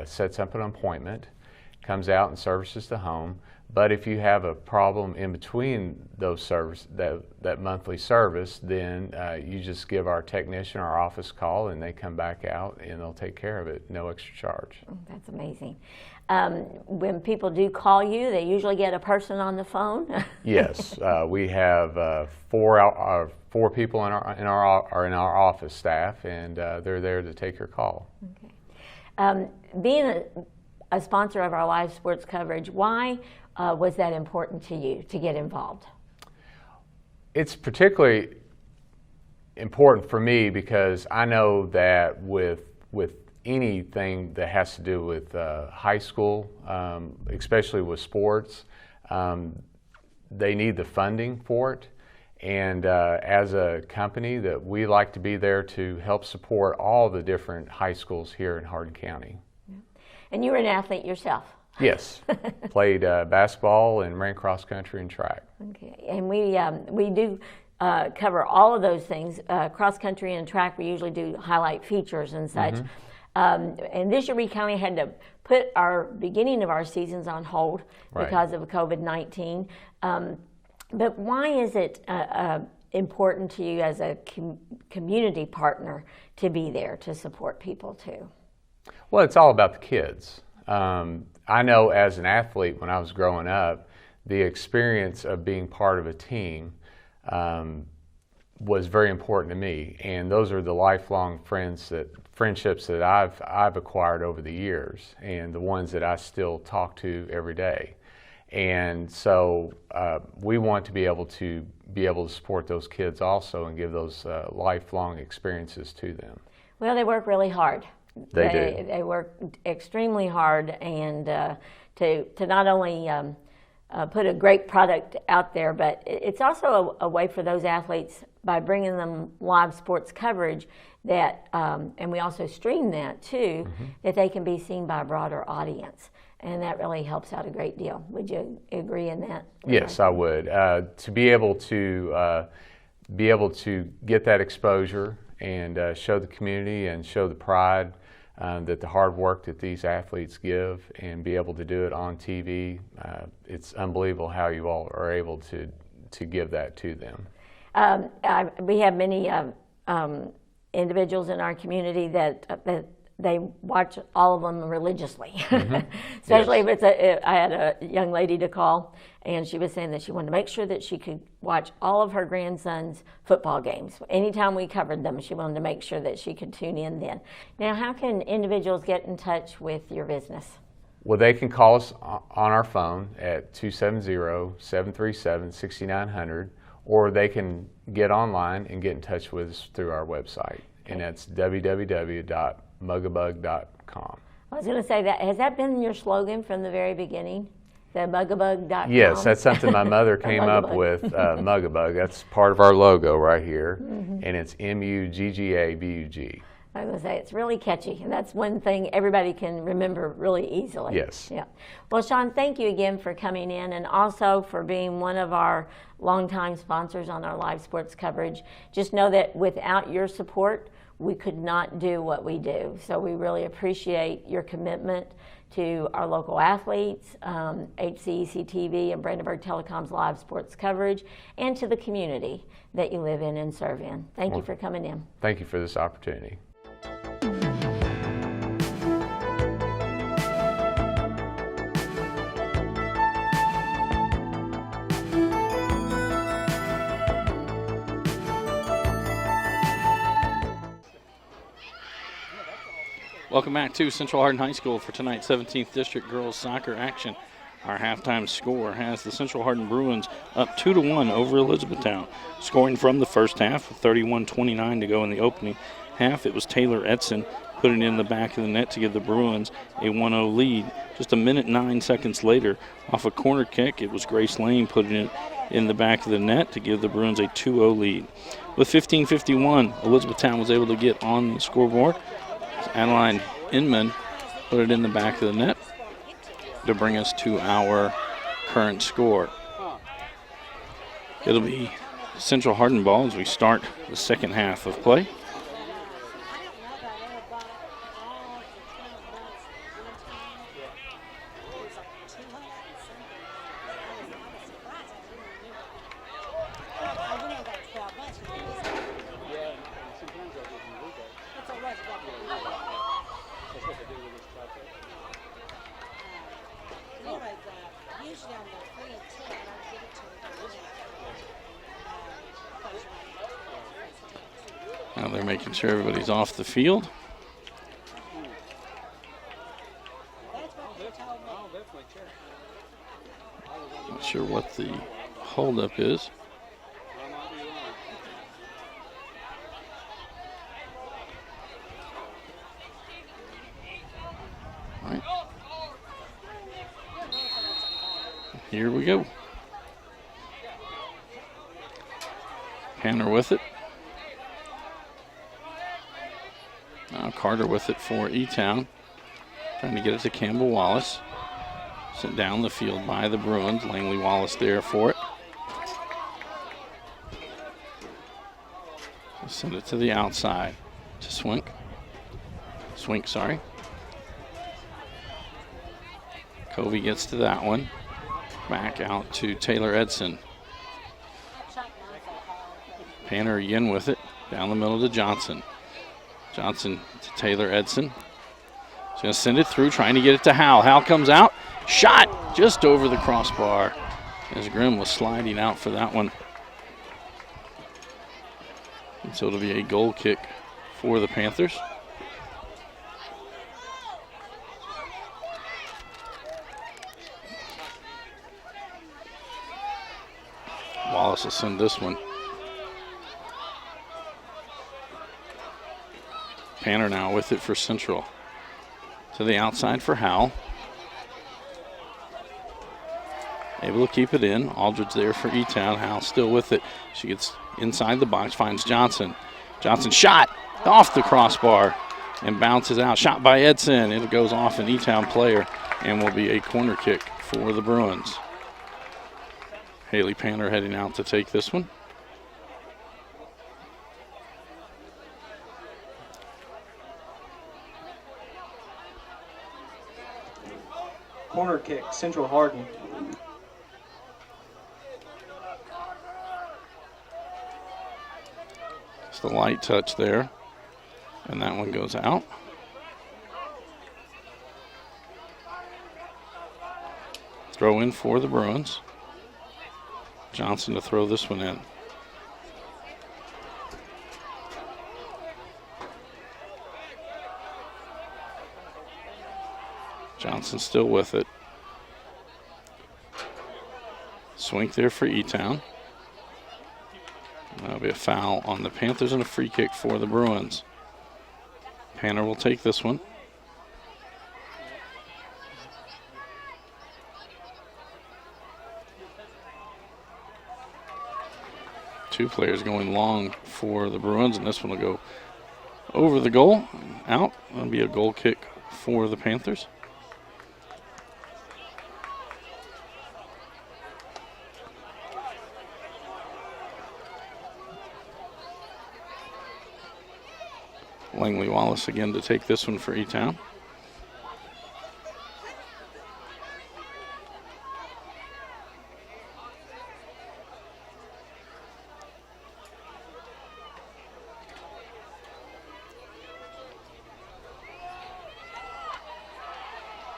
sets up an appointment, comes out and services the home. But if you have a problem in between those that monthly service, then you just give our technician, our office call, and they come back out and they'll take care of it, no extra charge. Oh, that's amazing. When people do call you, they usually get a person on the phone. Yes, we have 4 people in our office staff, and they're there to take your call. Okay. Being a sponsor of our live sports coverage, why was that important to you to get involved? It's particularly important for me because I know that with anything that has to do with high school, especially with sports, they need the funding for it. And as a company, that we like to be there to help support all the different high schools here in Hardin County. And you were an athlete yourself. Yes, played basketball and ran cross country and track. Okay, and we do cover all of those things. Cross country and track, we usually do highlight features and such. And this year we kind of had to put our beginning of our seasons on hold because of COVID-19. But why is it important to you as a community partner to be there to support people too? Well, it's all about the kids. I know as an athlete when I was growing up, the experience of being part of a team was very important to me, and those are the lifelong friendships that I've acquired over the years, and the ones that I still talk to every day. And so we want to be able to support those kids also and give those lifelong experiences to them. Well, they work really hard. They do. They work extremely hard, and to not only put a great product out there, but it's also a way for those athletes, by bringing them live sports coverage, that and we also stream that too, that they can be seen by a broader audience, and that really helps out a great deal. Would you agree in that? Yes, I would. To be able to get that exposure and show the community and show the pride that the hard work that these athletes give, and be able to do it on TV, it's unbelievable how you all are able to give that to them. We have many individuals in our community that they watch all of them religiously. Especially if I had a young lady to call, and she was saying that she wanted to make sure that she could watch all of her grandson's football games. Anytime we covered them, she wanted to make sure that she could tune in then. Now, how can individuals get in touch with your business? Well, they can call us on our phone at 270-737-6900, or they can get online and get in touch with us through our website, and that's www.mugabug.com. I was going to say that. Has that been your slogan from the very beginning? The mugabug.com? Yes, that's something my mother came up with, Mugabug. That's part of our logo right here, and it's MUGGABUG. I was going to say, it's really catchy, and that's one thing everybody can remember really easily. Yes. Yeah. Well, Sean, thank you again for coming in, and also for being one of our longtime sponsors on our live sports coverage. Just know that without your support, we could not do what we do. So we really appreciate your commitment to our local athletes, HCEC-TV and Brandenburg Telecom's live sports coverage, and to the community that you live in and serve in. Thank you for coming in. Thank you for this opportunity. Welcome back to Central Hardin High School for tonight's 17th District Girls Soccer action. Our halftime score has the Central Hardin Bruins up 2-1 over Elizabethtown. Scoring from the first half, with 31:29 to go in the opening half, it was Taylor Edson putting it in the back of the net to give the Bruins a 1-0 lead. Just a minute 9 seconds later, off a corner kick, it was Grace Lane putting it in the back of the net to give the Bruins a 2-0 lead. With 15:51, Elizabethtown was able to get on the scoreboard. Adeline Inman put it in the back of the net to bring us to our current score. It'll be Central Hardin ball as we start the second half of play. Now they're making sure everybody's off the field. Not sure what the holdup is. All right. Here we go. Hanner with it. Now Carter with it for E-Town. Trying to get it to Campbell Wallace. Sent down the field by the Bruins. Langley Wallace there for it. Send it to the outside to Swink. Swink, sorry. Covey gets to that one. Back out to Taylor Edson. Panner again with it. Down the middle to Johnson. Johnson to Taylor Edson. He's going to send it through, trying to get it to Howell. Howell comes out. Shot just over the crossbar as Grimm was sliding out for that one. And so it'll be a goal kick for the Panthers. Wallace will send this one. Panner now with it for Central. To the outside for Howell. Able to keep it in. Aldridge there for E-Town. Howell still with it. She gets inside the box, finds Johnson. Johnson shot off the crossbar and bounces out. Shot by Edson. It goes off an E-Town player and will be a corner kick for the Bruins. Haley Panner heading out to take this one. Corner kick, Central Hardin. Just a light touch there. And that one goes out. Throw in for the Bruins. Johnson to throw this one in. Johnson still with it. Swing there for E-Town. That'll be a foul on the Panthers and a free kick for the Bruins. Panner will take this one. Two players going long for the Bruins, and this one will go over the goal, out. That'll be a goal kick for the Panthers. Langley Wallace again to take this one for E-Town.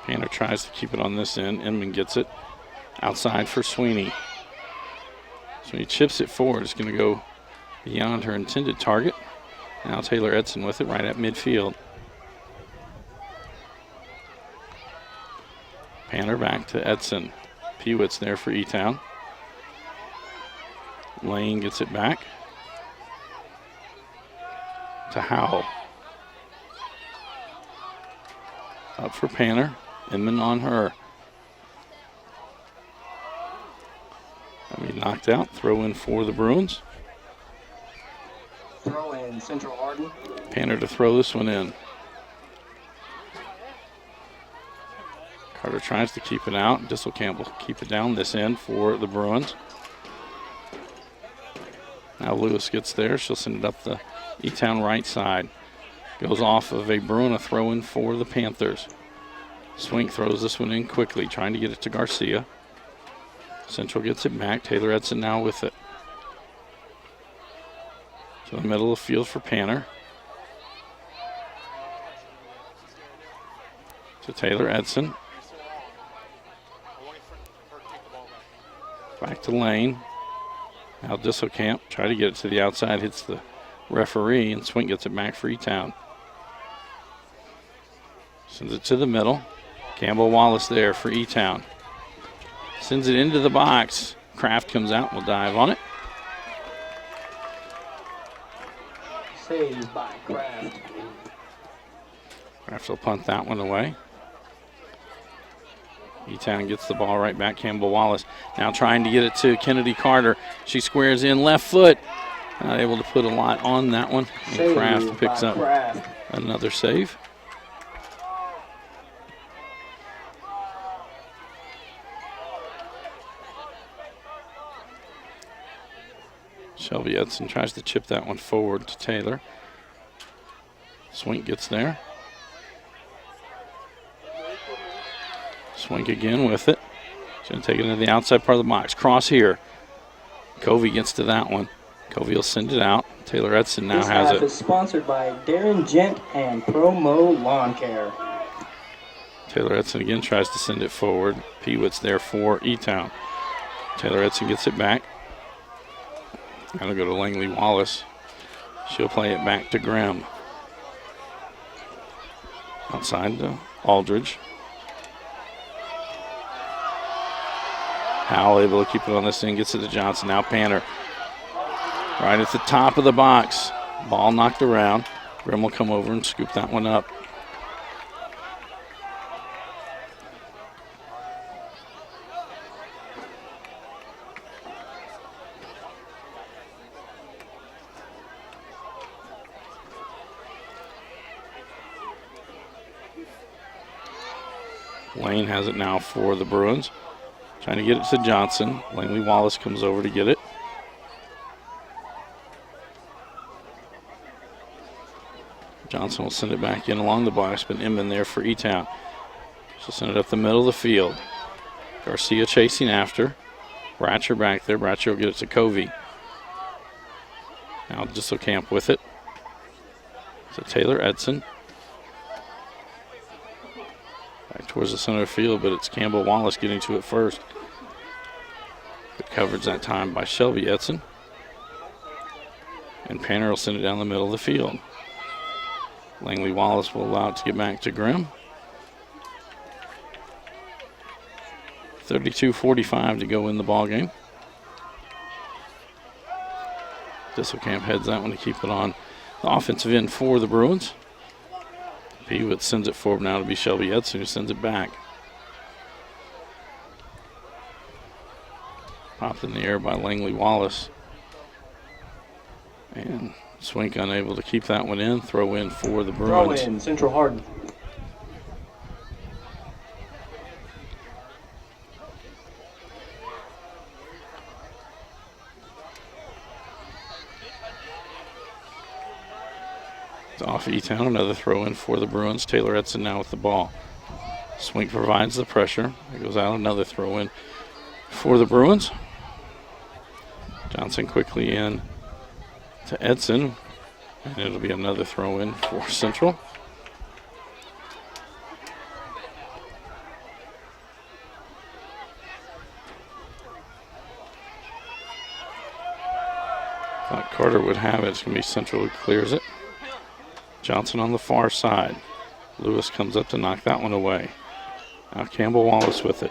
Panner tries to keep it on this end. Inman gets it outside for Sweeney. Sweeney chips it forward. It's going to go beyond her intended target. Now Taylor Edson with it right at midfield. Panner back to Edson. Peewit's there for E-Town. Lane gets it back to Howell. Up for Panner. Inman on her. That'll be knocked out. Throw in for the Bruins. Throw in Central Hardin. Panner to throw this one in. Carter tries to keep it out. Disselkamp will keep it down this end for the Bruins. Now Lewis gets there. She'll send it up the E-Town right side. Goes off of a Bruin, a throw in for the Panthers. Swink throws this one in quickly, trying to get it to Garcia. Central gets it back. Taylor Edson now with it. To the middle of the field for Panner. To Taylor Edson. Back to Lane. Now Disselkamp, try to get it to the outside, hits the referee, and Swink gets it back for E-Town. Sends it to the middle. Campbell Wallace there for E-Town. Sends it into the box. Kraft comes out, will dive on it. Saved by Kraft. Kraft will punt that one away. E-Town gets the ball right back. Campbell Wallace now trying to get it to Kennedy Carter. She squares in left foot. Not able to put a lot on that one. And Kraft picks up another save. Shelby Edson tries to chip that one forward to Taylor. Swink gets there. Swink again with it. She's going to take it into the outside part of the box. Cross here. Covey gets to that one. Covey will send it out. Taylor Edson now has it. This is sponsored by Darren Gent and Promo Lawn Care. Taylor Edson again tries to send it forward. Peewit's there for E-Town. Taylor Edson gets it back. Now to go to Langley Wallace. She'll play it back to Grimm. Outside to Aldridge. Howell able to keep it on this thing, gets it to Johnson. Now Panner. Right at the top of the box. Ball knocked around. Grimm will come over and scoop that one up. Lane has it now for the Bruins. Trying to get it to Johnson. Langley Wallace comes over to get it. Johnson will send it back in along the box, but Inman there for E-Town. She'll send it up the middle of the field. Garcia chasing after. Bratcher back there. Bratcher will get it to Covey. Now Disselkamp with it. So Taylor Edson. Back towards the center of the field, but it's Campbell Wallace getting to it first. Good coverage that time by Shelby Edson. And Panner will send it down the middle of the field. Langley Wallace will allow it to get back to Grimm. 32-45 to go in the ball game. Disselkamp heads that one to keep it on the offensive end for the Bruins. Peewit sends it forward now to be Shelby Edson, who sends it back. Popped in the air by Langley Wallace. And Swink unable to keep that one in. Throw in for the Bruins. Throw in, Central Hardin. It's off E-Town, another throw in for the Bruins. Taylor Edson now with the ball. Swink provides the pressure. It goes out, another throw in for the Bruins. Johnson quickly in to Edson, and it'll be another throw in for Central. Thought Carter would have it. It's going to be Central who clears it. Johnson on the far side. Lewis comes up to knock that one away. Now Campbell Wallace with it.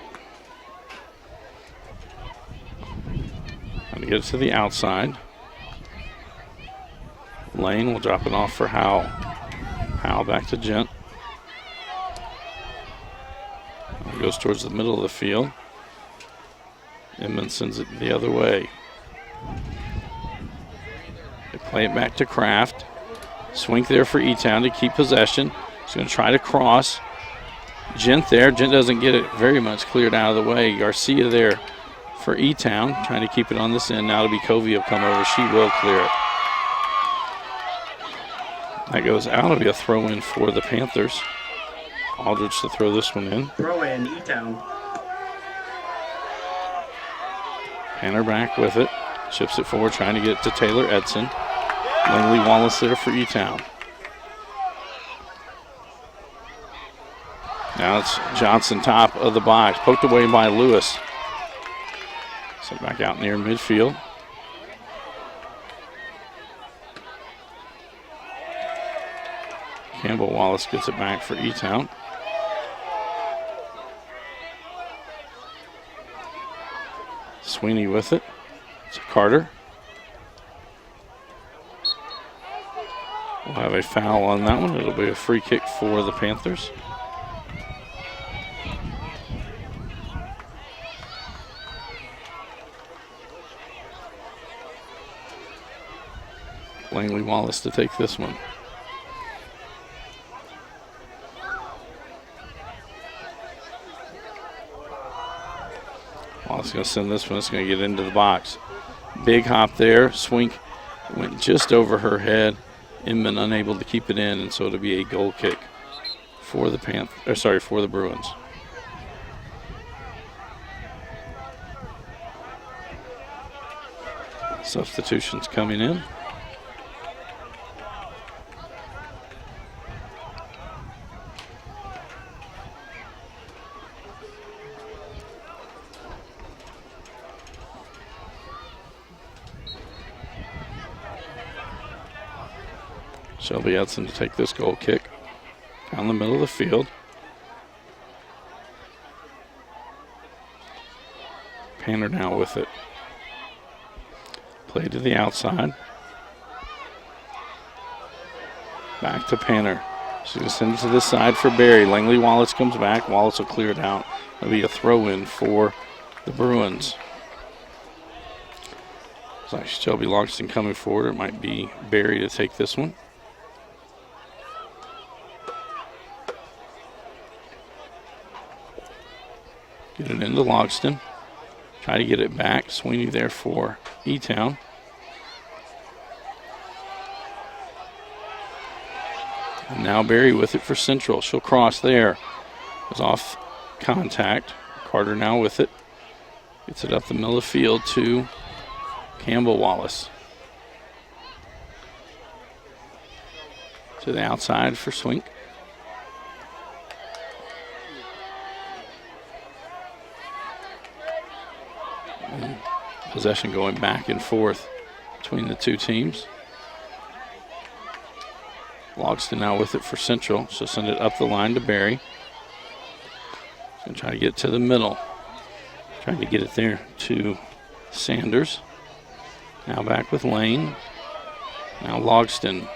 Trying to get it to the outside. Lane will drop it off for Howell. Howell back to Gent. Goes towards the middle of the field. Inman sends it the other way. They play it back to Kraft. Swink there for E-Town to keep possession. He's going to try to cross. Gent there. Gent doesn't get it very much cleared out of the way. Garcia there for E-Town, trying to keep it on this end. Now to be Covey will come over. She will clear it. That goes out. It'll be a throw in for the Panthers. Aldridge to throw this one in. Throw in, E-Town. Panner back with it. Chips it forward, trying to get it to Taylor Edson. Langley Wallace there for E-Town. Now it's Johnson top of the box. Poked away by Lewis. Sent back out near midfield. Campbell Wallace gets it back for E-Town. Sweeney with it. It's Carter. We'll have a foul on that one. It'll be a free kick for the Panthers. Langley Wallace to take this one. Wallace is going to send this one. It's going to get into the box. Big hop there. Swink went just over her head. Inman unable to keep it in, and so it'll be a goal kick for the for the Bruins. Substitutions coming in. Shelby Edson to take this goal kick down the middle of the field. Panner now with it. Play to the outside. Back to Panner. She's going to send it to this side for Barry. Langley Wallace comes back. Wallace will clear it out. It'll be a throw-in for the Bruins. It's like Shelby Logston coming forward. It might be Barry to take this one. Get it into Logston. Try to get it back. Sweeney there for E-Town. And now Barry with it for Central. She'll cross there. Was off contact. Carter now with it. Gets it up the middle of the field to Campbell Wallace. To the outside for Swink. And possession going back and forth between the two teams. Logston now with it for Central. She'll send it up the line to Barry. She's going to try to get to the middle. Trying to get it there to Sanders. Now back with Lane. Now Logston.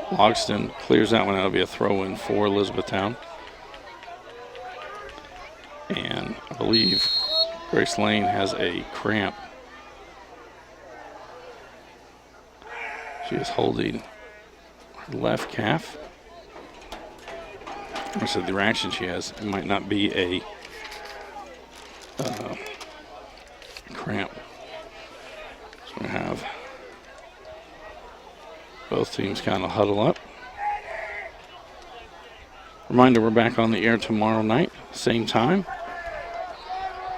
Logston clears that one out. It'll be a throw-in for Elizabethtown. And I believe Grace Lane has a cramp. She is holding her left calf. I said the reaction she has, it might not be a cramp. So we have both teams kind of huddle up. Reminder, we're back on the air tomorrow night, same time,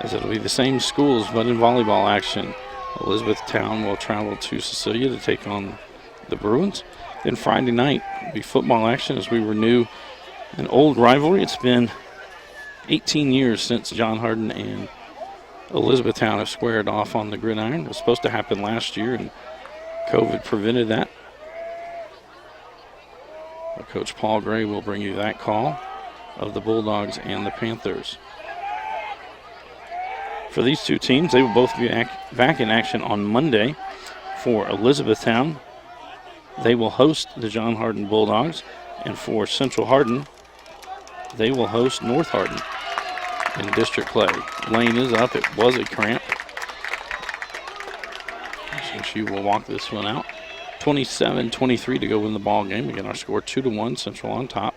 as it'll be the same schools but in volleyball action. Elizabethtown will travel to Cecilia to take on the Bruins. Then Friday night will be football action as we renew an old rivalry. It's been 18 years since John Hardin and Elizabethtown have squared off on the gridiron. It was supposed to happen last year, and COVID prevented that. But Coach Paul Gray will bring you that call of the Bulldogs and the Panthers. For these two teams, they will both be back in action on Monday. For Elizabethtown, they will host the John Hardin Bulldogs, and for Central Hardin, they will host North Hardin in district play. Lane is up. It was a cramp, so she will walk this one out. 27-23 to go win the ball game. Again, our score 2-1, Central on top.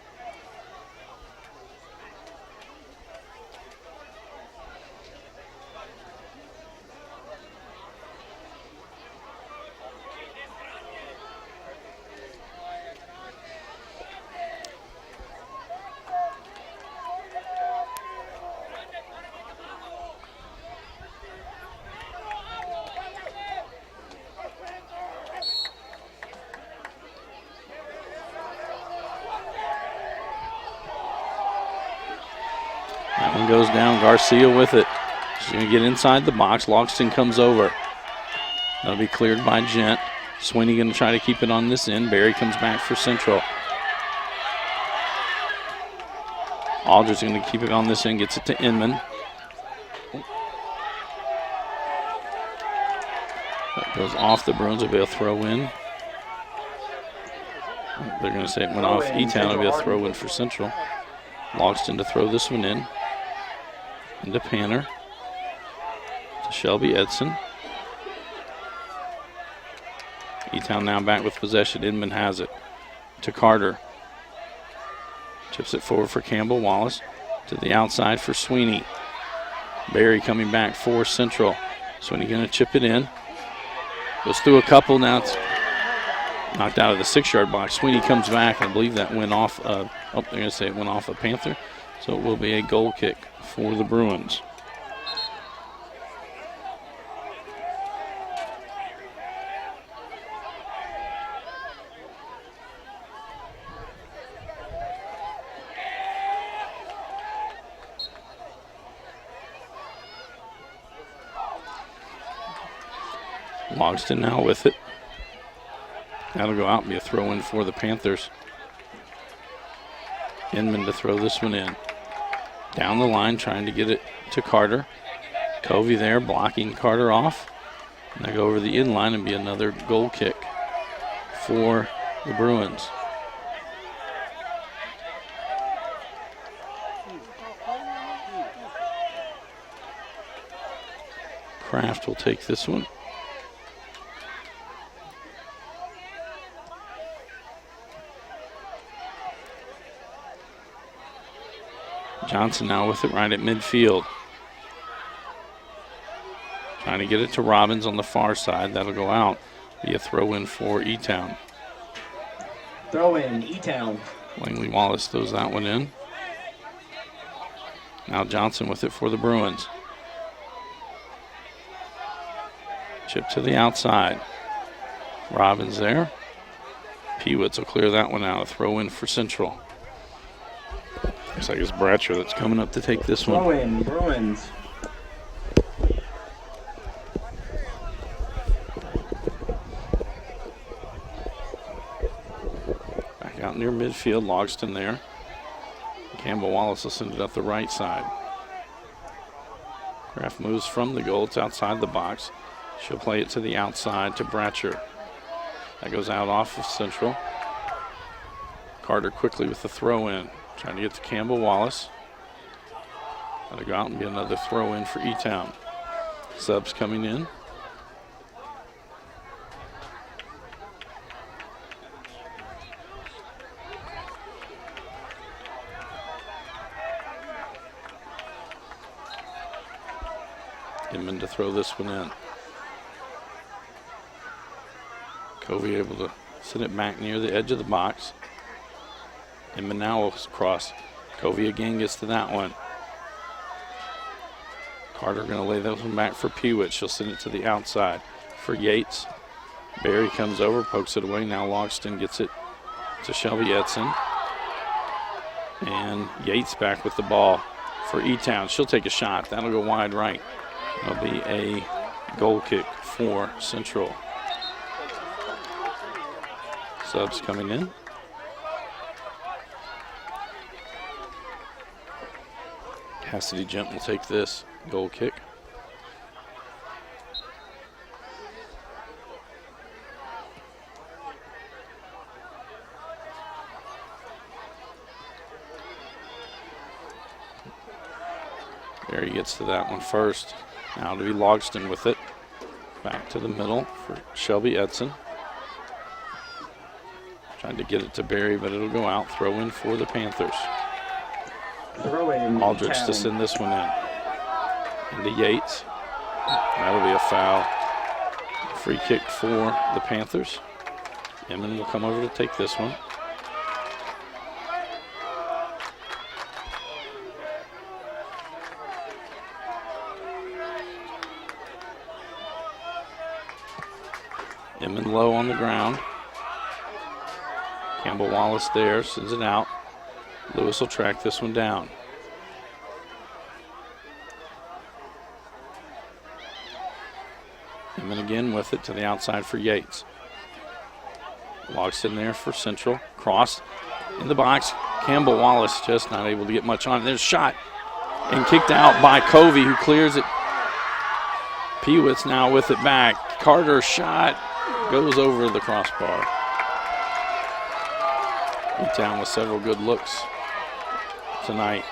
That one goes down. Garcia with it. She's going to get inside the box. Logston comes over. That'll be cleared by Gent. Sweeney going to try to keep it on this end. Barry comes back for Central. Aldridge going to keep it on this end. Gets it to Inman. That goes off the Bruins. It'll be a throw in. They're going to say it went off E-Town. It'll be a throw in for Central. Logston to throw this one in. Into Panner. To Shelby Edson. E-Town now back with possession. Inman has it. To Carter. Chips it forward for Campbell Wallace. To the outside for Sweeney. Barry coming back for Central. Sweeney going to chip it in. Goes through a couple. Now it's knocked out of the 6-yard box. Sweeney comes back. I believe that went off. They're going to say it went off a Panther. So it will be a goal kick for the Bruins. Logston now with it. That'll go out and be a throw in for the Panthers. Inman to throw this one in. Down the line, trying to get it to Carter. Covey there, blocking Carter off. And they go over the in line and be another goal kick for the Bruins. Kraft will take this one. Johnson now with it right at midfield. Trying to get it to Robbins on the far side. That'll go out. Be a throw in for E-Town. Throw in, E-Town. Langley Wallace throws that one in. Now Johnson with it for the Bruins. Chip to the outside. Robbins there. Pewitz will clear that one out. A throw in for Central. Looks like it's Bratcher that's coming up to take this one. Throw in, Bruins. Back Out near midfield, Logston there. Campbell Wallace will send it up the right side. Kraft moves from the goal. It's outside the box. She'll play it to the outside to Bratcher. That goes out off of Central. Carter quickly with the throw in. Trying to get to Campbell Wallace. Got to go out and get another throw in for E-Town. Subs coming in. Inman to throw this one in. Covey able to send it back near the edge of the box. Inman now will cross. Covey again gets to that one. Carter going to lay that one back for Pewitt. She'll send it to the outside for Yates. Barry comes over, pokes it away. Now Logston gets it to Shelby Edson. And Yates back with the ball for E-Town. She'll take a shot. That'll go wide right. It'll be a goal kick for Central. Subs coming in. Cassidy Gent will take this goal kick. Barry gets to that one first. Now to be Logston with it. Back to the middle for Shelby Edson. Trying to get it to Barry, but it'll go out. Throw in for the Panthers. Throw in. Aldrich to send this one in. Into Yates. That'll be a foul. Free kick for the Panthers. Inman will come over to take this one. Inman low on the ground. Campbell Wallace there, sends it out. Lewis will track this one down. Inman again with it to the outside for Yates. Logston there for Central. Cross in the box. Campbell Wallace just not able to get much on it. There's a shot and kicked out by Covey, who clears it. Pewitt's now with it back. Carter's shot goes over the crossbar. E-Town with several good looks tonight.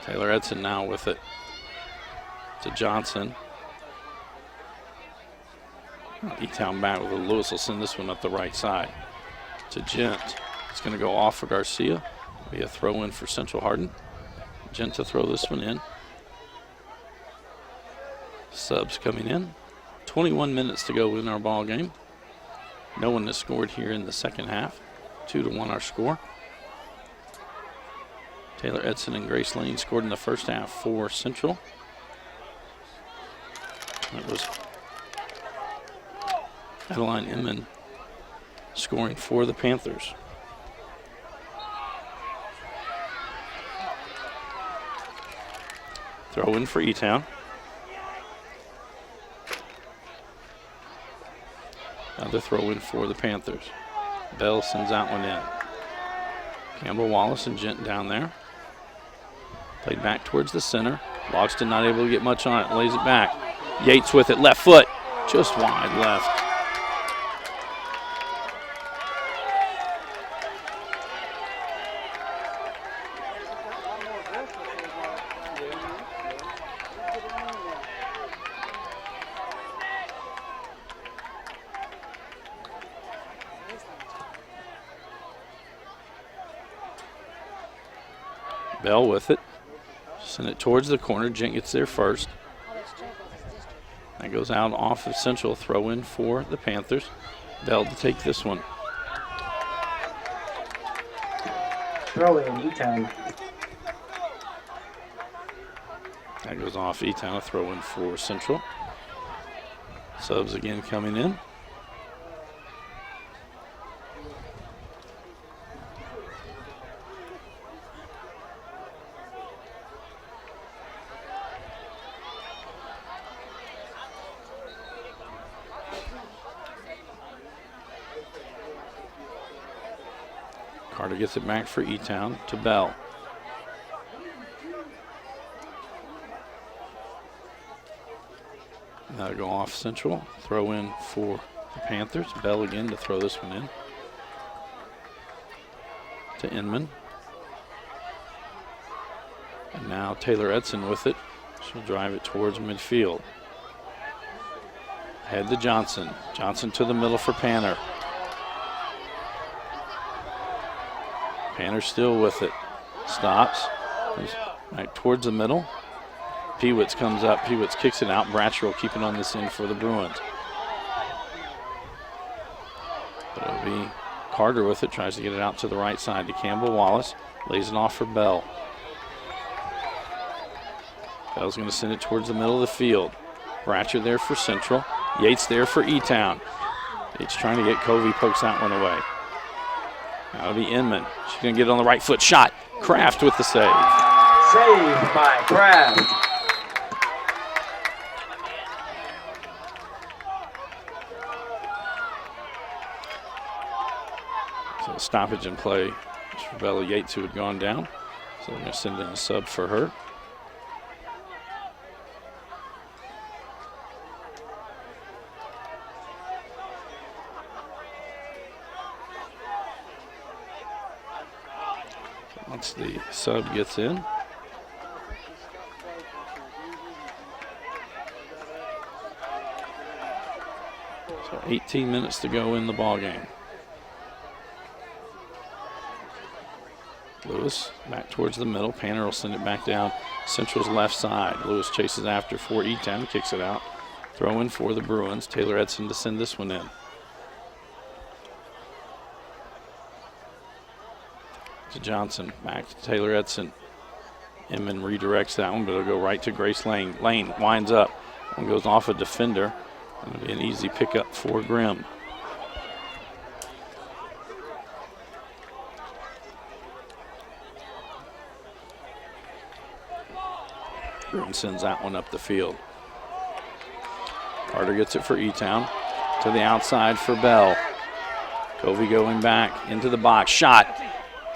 Taylor Edson now with it to Johnson. E-Town back with Lewis will send this one up the right side to Gent. It's going to go off for Garcia. Be a throw in for Central Hardin. Gent to throw this one in. Subs coming in. 21 minutes to go in our ball game. No one has scored here in the second half. 2-1 our score. Taylor Edson and Grace Lane scored in the first half for Central. That was Adeline Inman scoring for the Panthers. Throw in for E-Town. Another throw in for the Panthers. Bell sends that one in. Campbell Wallace and Gent down there. Played back towards the center. Logston not able to get much on it. Lays it back. Yates with it. Left foot. Just wide left. Bell with it. Send it towards the corner. Gent gets there first. That goes out off of Central. Throw in for the Panthers. Bell to take this one. Throw in E-Town. That goes off E-Town, a throw in for Central. Subs again coming in. Carter gets it back for E-Town to Bell. That'll go off Central. Throw in for the Panthers. Bell again to throw this one in. To Inman. And now Taylor Edson with it. She'll drive it towards midfield. Head to Johnson. Johnson to the middle for Panner. Panner still with it. Stops. Goes back towards the middle. Pewitz comes up. Pewitz kicks it out. Bratcher will keep it on this end for the Bruins. But it'll be Carter with it. Tries to get it out to the right side to Campbell Wallace. Lays it off for Bell. Bell's going to send it towards the middle of the field. Bratcher there for Central. Yates there for E-Town. Yates trying to get Covey. Pokes that one away. That'll be Inman. She's going to get it on the right foot. Shot. Kraft with the save. Saved by Kraft. So stoppage in play for Bella Yates, who had gone down. So they're going to send in a sub for her. Once the sub gets in, so 18 minutes to go in the ball game. Lewis back towards the middle. Panner will send it back down Central's left side. Lewis chases after for E-Town, kicks it out. Throw in for the Bruins. Taylor Edson to send this one in. To Johnson, back to Taylor Edson. Inman redirects that one, but it'll go right to Grace Lane. Lane winds up. One goes off a defender. It'll be an easy pickup for Grimm. Grimm sends that one up the field. Carter gets it for E-Town. To the outside for Bell. Covey going back into the box. Shot.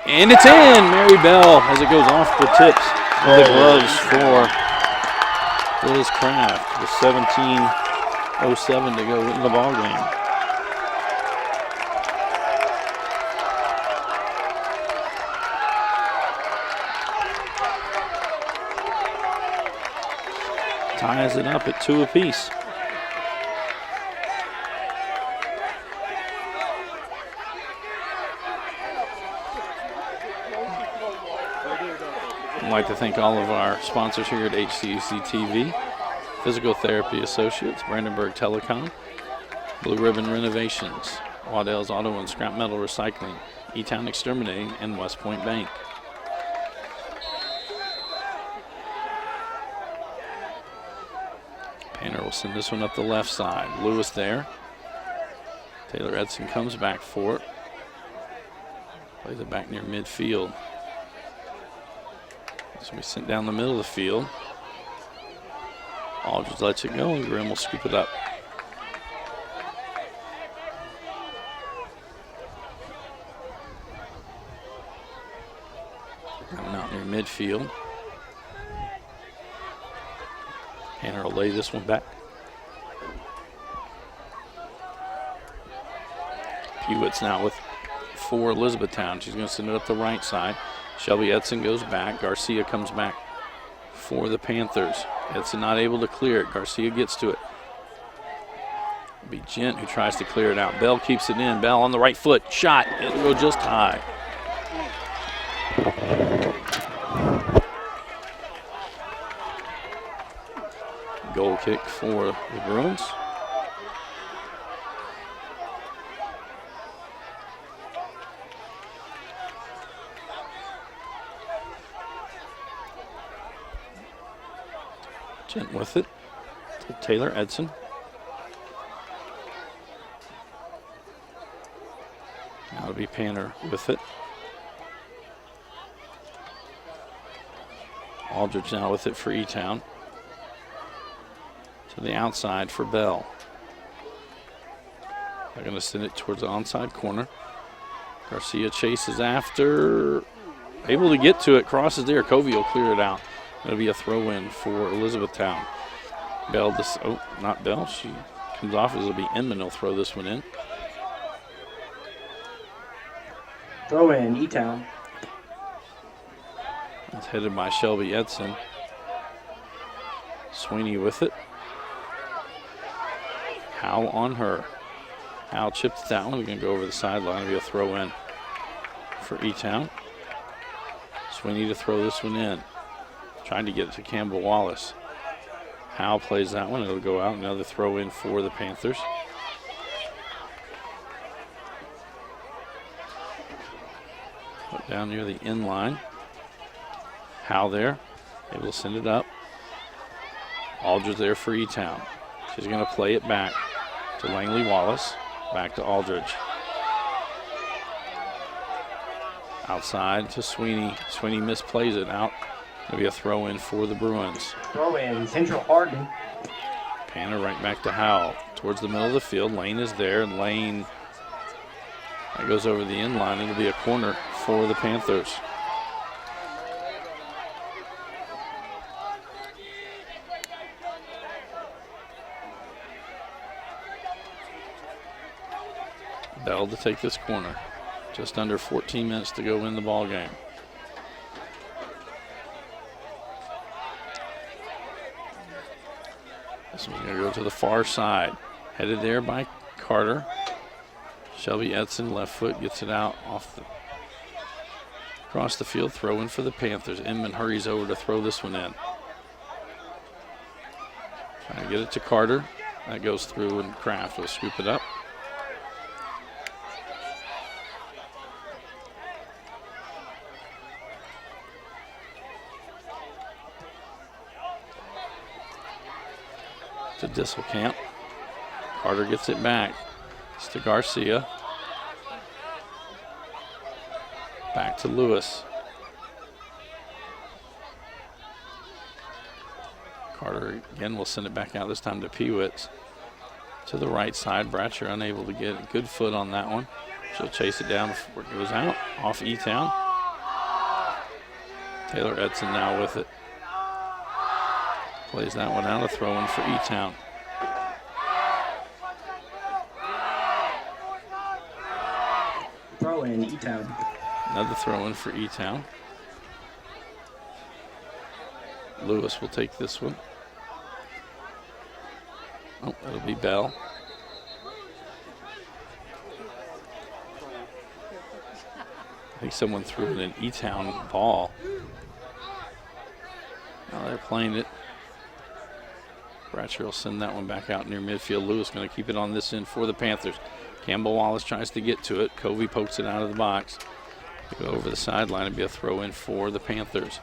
And it's in. Mary Bell as it goes off the tips of the gloves for Liz Kraft with 17:07 to go in the ball game. Ties it up at 2 apiece. I'd like to thank all of our sponsors here at HCEC-TV, Physical Therapy Associates, Brandenburg Telecom, Blue Ribbon Renovations, Waddell's Auto and Scrap Metal Recycling, E-Town Exterminating, and West Point Bank. Panner will send this one up the left side. Lewis there. Taylor Edson comes back for it. Plays it back near midfield. So we sent down the middle of the field. Aldridge lets it go, and Grimm will scoop it up. Coming out near midfield. Panner will lay this one back. Pewitz now with for Elizabethtown. She's going to send it up the right side. Shelby Edson goes back. Garcia comes back for the Panthers. Edson not able to clear it. Garcia gets to it. It'll be Gent who tries to clear it out. Bell keeps it in. Bell on the right foot. Shot. It'll go just high. Goal kick for the Bruins. Gent with it to Taylor Edson. Now it'll be Panner with it. Aldridge now with it for E-Town. To the outside for Bell. They're going to send it towards the onside corner. Garcia chases after. Able to get to it, crosses there. Covey will clear it out. It'll be a throw-in for Elizabethtown. Bell, not Bell. She comes off. It'll be Inman will throw this one in. Throw in, E-Town. It's headed by Shelby Edson. Sweeney with it. Howe on her. Howe chipped that one. We're going to go over the sideline. It'll be a throw in for E-Town. Sweeney to throw this one in. Trying to get it to Campbell Wallace. Howe plays that one. It'll go out. Another throw in for the Panthers. Put down near the end line. Howe there. Able to send it up. Aldridge there for E-Town. She's going to play it back to Langley Wallace. Back to Aldridge. Outside to Sweeney. Sweeney misplays it out. It'll be a throw in for the Bruins. Throw in, Central Hardin. Panner right back to Howe. Towards the middle of the field. Lane is there, and Lane, that goes over the end line. It'll be a corner for the Panthers. Bell to take this corner. Just under 14 minutes to go in the ball game. This one's going to go to the far side. Headed there by Carter. Shelby Edson, left foot, gets it out across the field. Throw in for the Panthers. Inman hurries over to throw this one in. Trying to get it to Carter. That goes through, and Kraft will scoop it up. To Disselkamp. Carter gets it back. It's to Garcia. Back to Lewis. Carter again will send it back out, this time to Pewitz. To the right side. Bratcher unable to get a good foot on that one. She'll chase it down before it goes out. Off E-Town. Taylor Edson now with it. Plays that one out, a throw in for E-Town. Throw in, E-Town. Another throw in for E-Town. Lewis will take this one. Oh, that'll be Bell. I think someone threw in an E-Town ball. Now they're playing it. Bratcher will send that one back out near midfield. Lewis going to keep it on this end for the Panthers. Campbell Wallace tries to get to it. Covey pokes it out of the box. Go over the sideline and be a throw in for the Panthers.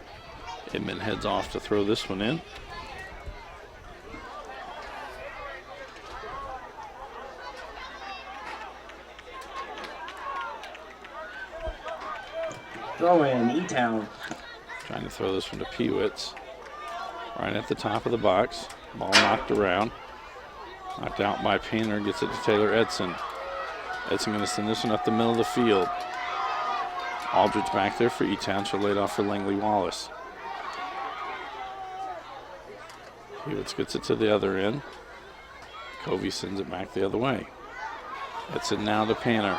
Edmond heads off to throw this one in. Throw in, E-Town. Trying to throw this one to Pewitz. Right at the top of the box. Ball knocked around. Knocked out by Panner. Gets it to Taylor Edson. Edson going to send this one up the middle of the field. Aldridge back there for E-Town. She'll lay it off for Langley Wallace. Pewitz gets it to the other end. Covey sends it back the other way. Edson now to Panner.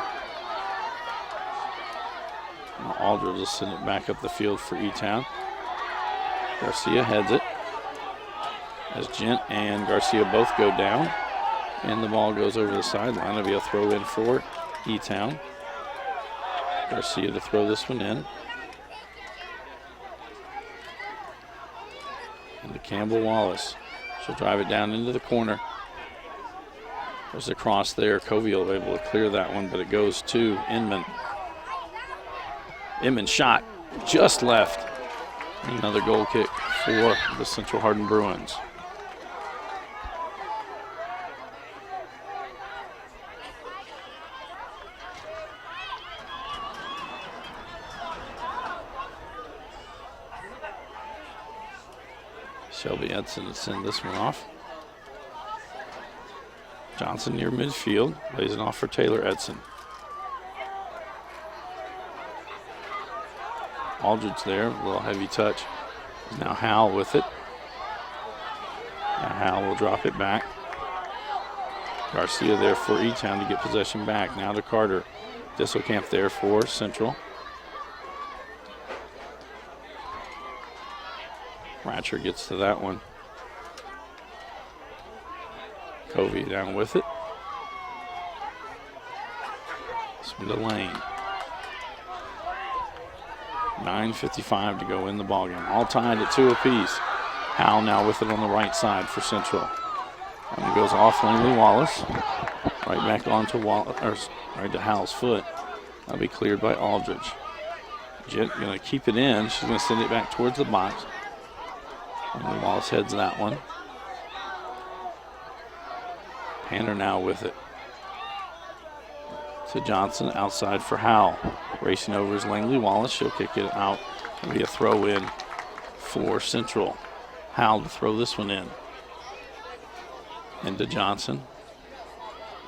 Now Aldridge will send it back up the field for E-Town. Garcia heads it. As Gent and Garcia both go down. And the ball goes over the sideline. It'll be a throw in for E-Town. Garcia to throw this one in. And to Campbell Wallace. She'll drive it down into the corner. There's a cross there. Covey will be able to clear that one, but it goes to Inman. Inman shot just left. Another goal kick for the Central Hardin Bruins. Shelby Edson to send this one off. Johnson near midfield, lays it off for Taylor Edson. Aldridge there, a little heavy touch. Now Howell with it. Now Howell will drop it back. Garcia there for E-Town to get possession back. Now to Carter. Disselkamp there for Central. Ratcher gets to that one. Covey down with it. Spin to Lane. 9:55 to go in the ballgame. All tied at 2 apiece. Howell now with it on the right side for Central. And it goes off Langley Wallace. Right back onto right to Howell's foot. That'll be cleared by Aldridge. Jet gonna keep it in. She's gonna send it back towards the box. Langley Wallace heads that one. Panner now with it. To Johnson, outside for Howell. Racing over is Langley Wallace. She'll kick it out. It'll be a throw in for Central. Howell to throw this one in. Into Johnson.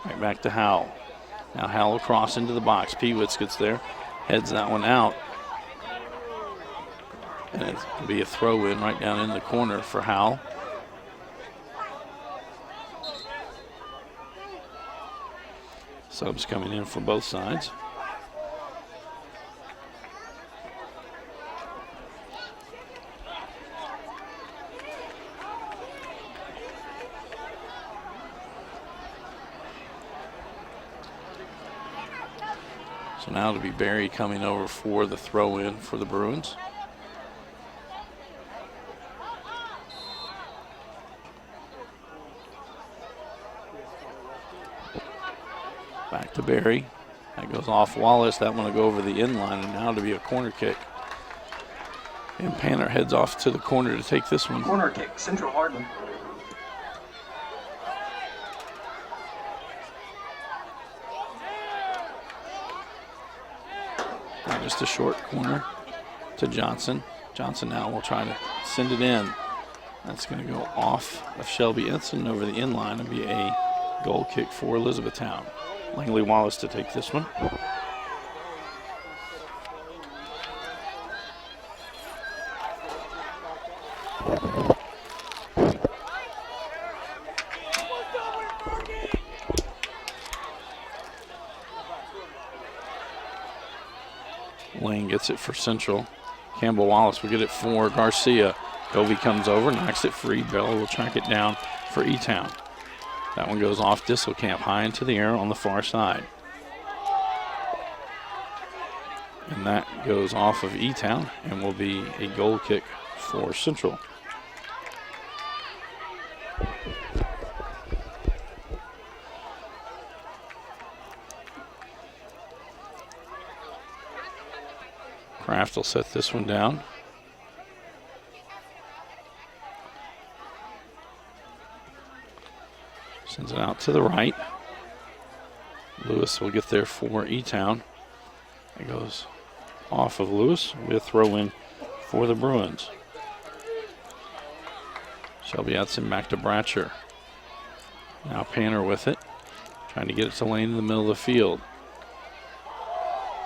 Right back to Howell. Now Howell across into the box. Pewitz gets there. Heads that one out. And it'll be a throw in right down in the corner for Howell. Subs coming in for both sides. So now it'll be Barry coming over for the throw in for the Bruins. Back to Barry. That goes off Wallace. That one will go over the end line, and now to be a corner kick. And Panner heads off to the corner to take this one. Corner kick, Central Hardin. Now just a short corner to Johnson. Johnson now will try to send it in. That's going to go off of Shelby Edson over the end line and be a goal kick for Elizabethtown. Langley Wallace to take this one. Lane gets it for Central. Campbell Wallace will get it for Garcia. Covey comes over, knocks it free. Bell will track it down for E-Town. That one goes off Disselkamp high into the air on the far side. And that goes off of E-Town and will be a goal kick for Central. Kraft will set this one down. Sends it out to the right. Lewis will get there for E-Town. It goes off of Lewis. We'll throw in for the Bruins. Shelby Edson back to Bratcher. Now Panner with it. Trying to get it to Lane in the middle of the field.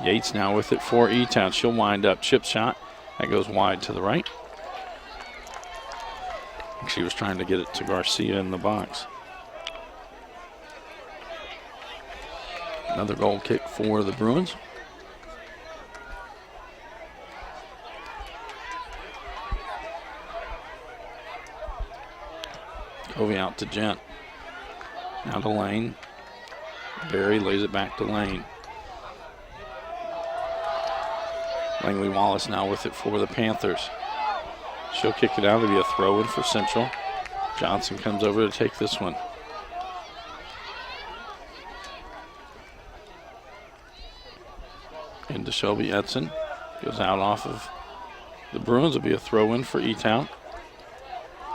Yates now with it for E-Town. She'll wind up. Chip shot. That goes wide to the right. She was trying to get it to Garcia in the box. Another goal kick for the Bruins. Covey out to Gent. Now to Lane. Barry lays it back to Lane. Langley Wallace now with it for the Panthers. She'll kick it out. It'll be a throw-in for Central. Johnson comes over to take this one. Into Shelby Edson. Goes out off of the Bruins. Will be a throw-in for E-Town.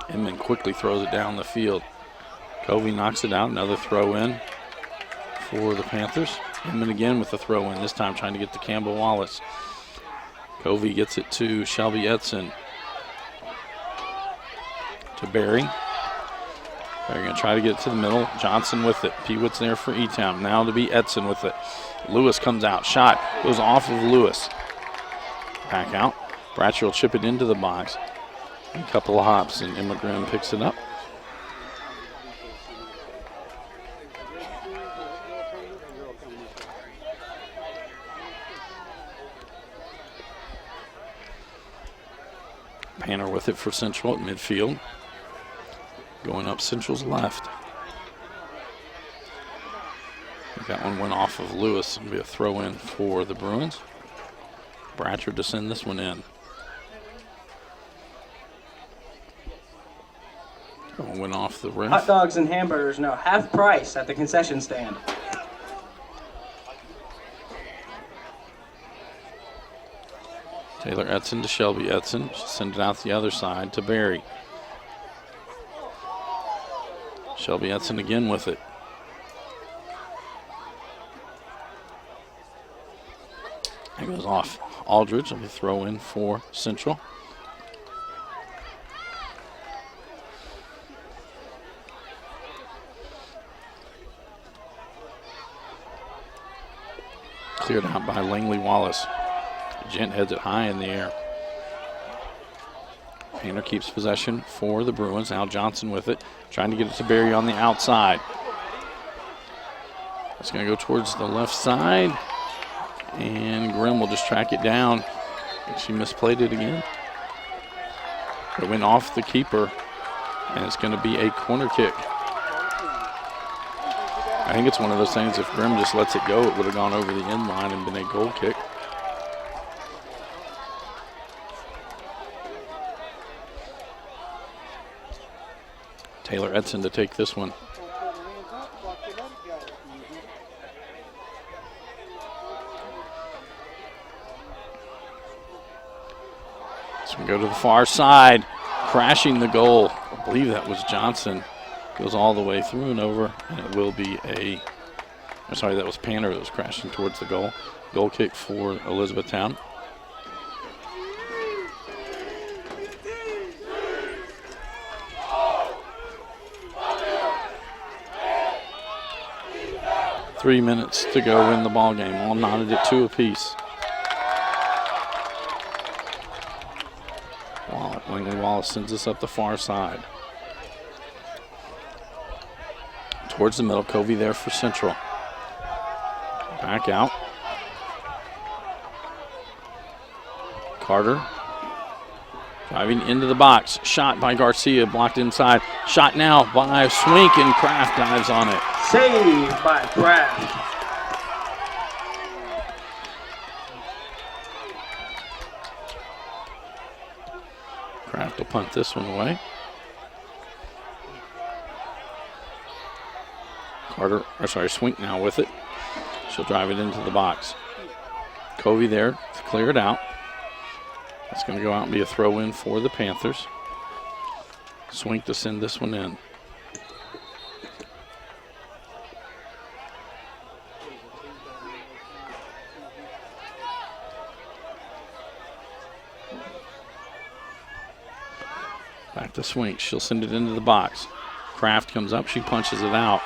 Inman quickly throws it down the field. Covey knocks it out. Another throw-in for the Panthers. Inman again with a throw-in. This time trying to get to Campbell Wallace. Covey gets it to Shelby Edson. to Barry. They're going to try to get it to the middle. Johnson with it. Peewit's there for E-Town. Now to be Edson with it. Lewis comes out. Shot goes off of Lewis. Back out. Bratcher will chip it into the box. A couple of hops, and Emma Grimm picks it up. Panner with it for Central at midfield. Going up Central's left. That one went off of Lewis. It'll be a throw in for the Bruins. Bratcher to send this one in. That one went off the rim. Hot dogs and hamburgers now half price at the concession stand. Taylor Edson to Shelby Edson. She'll send it out the other side to Barry. Shelby Edson again with it. It goes off Aldridge. It'll be throw in for Central. Cleared out by Langley Wallace. Gent heads it high in the air. Painter keeps possession for the Bruins. Al Johnson with it. Trying to get it to Barry on the outside. It's going to go towards the left side. And Grimm will just track it down. She misplayed it again. It went off the keeper. And it's going to be a corner kick. I think it's one of those things, if Grimm just lets it go, it would have gone over the end line and been a goal kick. Taylor Edson to take this one. This one go to the far side, crashing the goal. I believe that was Johnson. Goes all the way through and over, and it will be I'm sorry, that was Panner that was crashing towards the goal. Goal kick for Elizabethtown. Three minutes to go in the ball game. All knotted at 2 apiece. Langley Wallace sends us up the far side. Towards the middle, Covey there for Central. Back out. Carter driving into the box. Shot by Garcia, blocked inside. Shot now by Swink, and Kraft dives on it. Saved by Kraft. Kraft will punt this one away. Swink now with it. She'll drive it into the box. Covey there to clear it out. It's going to go out and be a throw in for the Panthers. Swink to send this one in. Back to Swink. She'll send it into the box. Kraft comes up. She punches it out.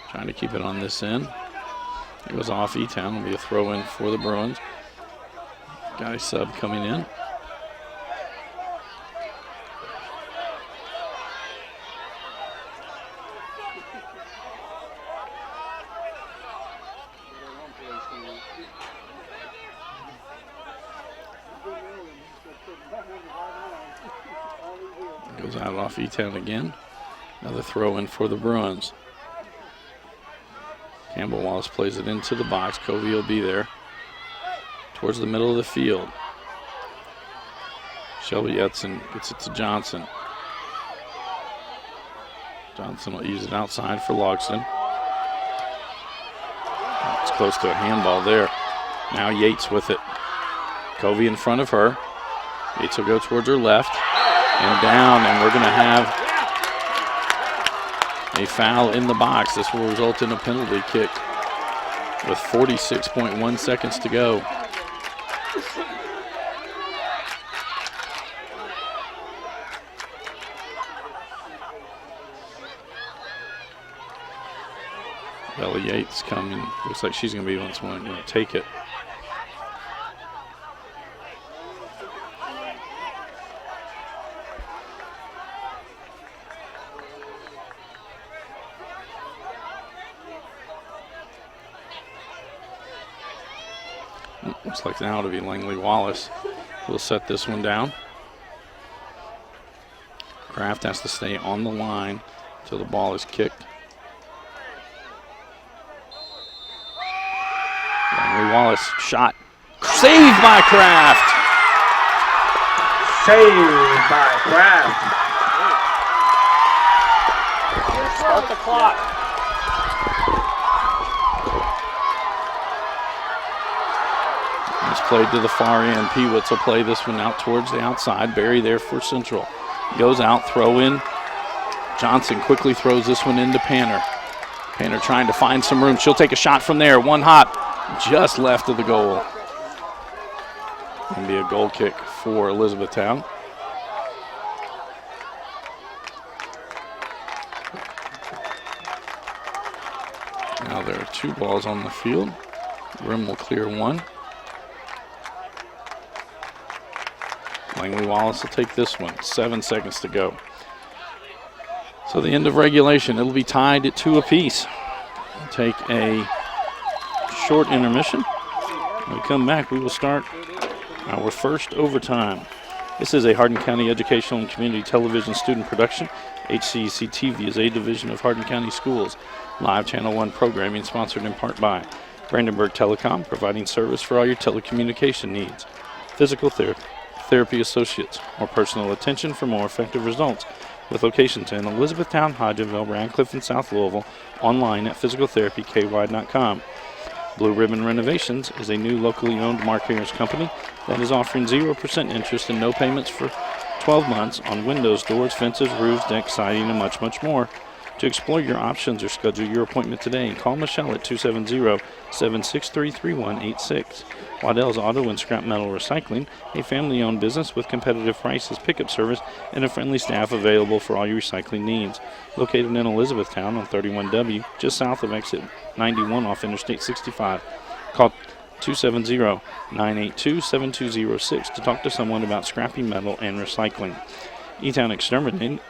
Trying to keep it on this end. It goes off E-Town. It'll be a throw in for the Bruins. Guy sub coming in. Goes out off E-Town again. Another throw in for the Bruins. Campbell Wallace plays it into the box. Covey will be there towards the middle of the field. Shelby Edson gets it to Johnson. Johnson will use it outside for Logston. It's close to a handball there. Now Yates with it. Covey in front of her. Yates will go towards her left and down, and we're going to have a foul in the box. This will result in a penalty kick with 46.1 seconds to go. Bella Yates coming. Looks like she's going to be the one going to take it. Looks like now to be Langley Wallace. We'll set this one down. Kraft has to stay on the line until the ball is kicked. Langley Wallace shot. Saved by Kraft. Saved by Kraft. Start the clock. Played to the far end. Pewitz will play this one out towards the outside. Barry there for Central. Goes out, throw in. Johnson quickly throws this one into Panner. Panner trying to find some room. She'll take a shot from there. One hop just left of the goal. Going to be a goal kick for Elizabethtown. Now there are 2 balls on the field. Rim will clear 1. Langley Wallace will take this one. 7 seconds to go. So the end of regulation, it'll be tied at 2 apiece. We'll take a short intermission. When we come back, we will start our first overtime. This is a Hardin County Educational and Community Television student production. HCEC-TV is a division of Hardin County Schools. Live Channel 1 programming sponsored in part by Brandenburg Telecom, providing service for all your telecommunication needs. Physical Therapy Associates, more personal attention for more effective results, with locations in Elizabethtown, Hodgenville, Radcliffe, and South Louisville, online at physicaltherapyky.com. Blue Ribbon Renovations is a new locally owned Mark Ayers company that is offering 0% interest and no payments for 12 months on windows, doors, fences, roofs, decks, siding, and much, much more. To explore your options or schedule your appointment today, call Michelle at 270-763-3186. Waddell's Auto and Scrap Metal Recycling, a family-owned business with competitive prices, pickup service, and a friendly staff available for all your recycling needs. Located in Elizabethtown on 31W, just south of exit 91 off Interstate 65. Call 270-982-7206 to talk to someone about scrappy metal and recycling. E-Town Exterminating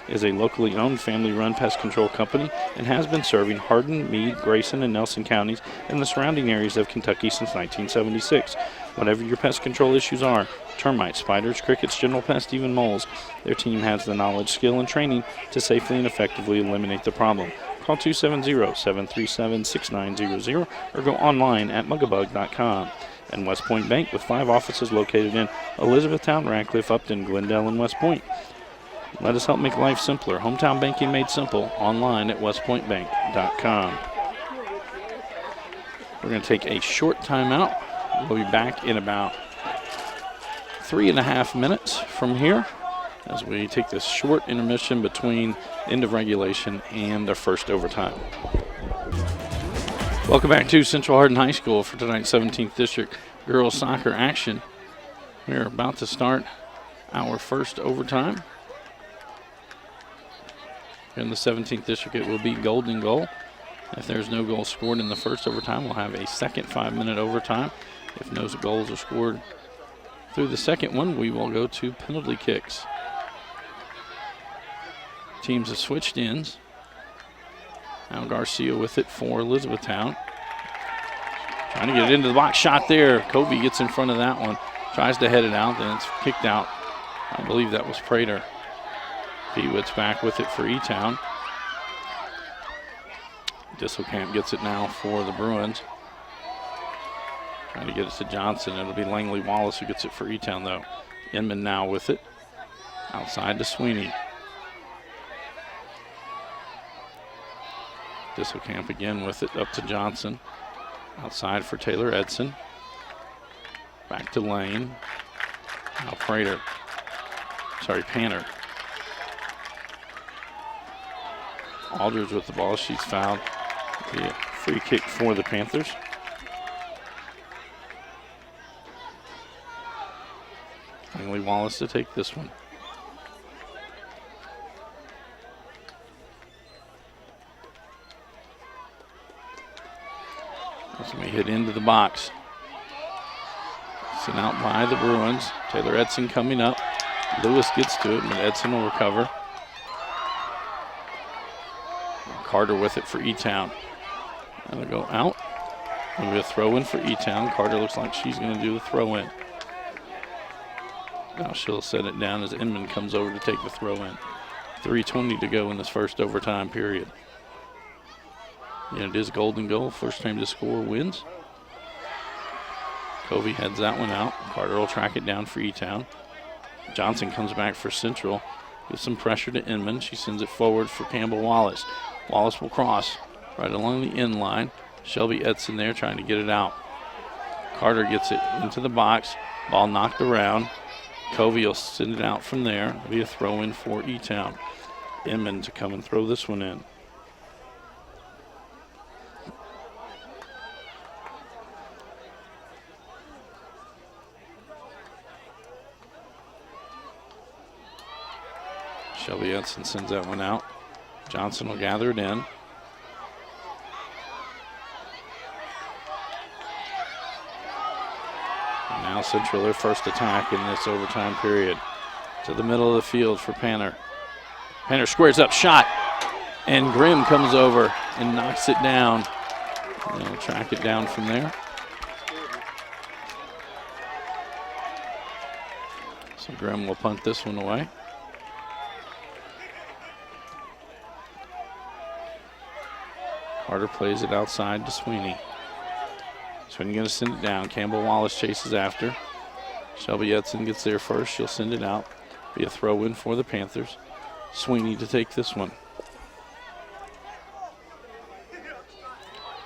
is a locally owned family-run pest control company and has been serving Hardin, Meade, Grayson, and Nelson counties and the surrounding areas of Kentucky since 1976. Whatever your pest control issues are, termites, spiders, crickets, general pests, even moles, their team has the knowledge, skill, and training to safely and effectively eliminate the problem. Call 270-737-6900 or go online at mugabug.com. And West Point Bank with 5 offices located in Elizabethtown, Radcliffe, Upton, Glendale, and West Point. Let us help make life simpler. Hometown banking made simple. Online at westpointbank.com. We're going to take a short timeout. We'll be back in about 3.5 minutes from here as we take this short intermission between end of regulation and our first overtime. Welcome back to Central Hardin High School for tonight's 17th District girls soccer action. We're about to start our first overtime. In the 17th District, it will be golden goal. If there's no goal scored in the first overtime, we'll have a second 5-minute overtime. If no goals are scored through the second one, we will go to penalty kicks. Teams have switched ends. Now Garcia with it for Elizabethtown. Trying to get it into the box. Shot there. Kobe gets in front of that one. Tries to head it out, then it's kicked out. I believe that was Prater. Pewitz back with it for E-Town. Disselkamp gets it now for the Bruins. Trying to get it to Johnson. It'll be Langley Wallace who gets it for E-Town, though. Inman now with it. Outside to Sweeney. Disselkamp again with it up to Johnson. Outside for Taylor Edson. Back to Lane. Now Prater. Sorry, Panner. Aldridge with the ball. She's fouled. Be a free kick for the Panthers. Langley Wallace to take this one. So we hit into the box. Sent out by the Bruins. Taylor Edson coming up. Lewis gets to it, but Edson will recover. Carter with it for E-Town. That'll go out. It'll be a throw in for E-Town. Carter looks like she's going to do the throw in. Now she'll set it down as Inman comes over to take the throw in. 3:20 to go in this first overtime period. And it is golden goal. First time to score wins. Covey heads that one out. Carter will track it down for E-Town. Johnson comes back for Central. Gives some pressure to Inman. She sends it forward for Campbell Wallace. Wallace will cross right along the end line. Shelby Edson there trying to get it out. Carter gets it into the box. Ball knocked around. Covey will send it out from there. It'll be a throw in for E-Town. Inman to come and throw this one in. Shelby Edson sends that one out. Johnson will gather it in. And now Central, their first attack in this overtime period. To the middle of the field for Panner. Panner squares up, shot. And Grimm comes over and knocks it down. And they'll track it down from there. So Grimm will punt this one away. Carter plays it outside to Sweeney. Sweeney going to send it down. Campbell Wallace chases after. Shelby Edson gets there first. She'll send it out. Be a throw in for the Panthers. Sweeney to take this one.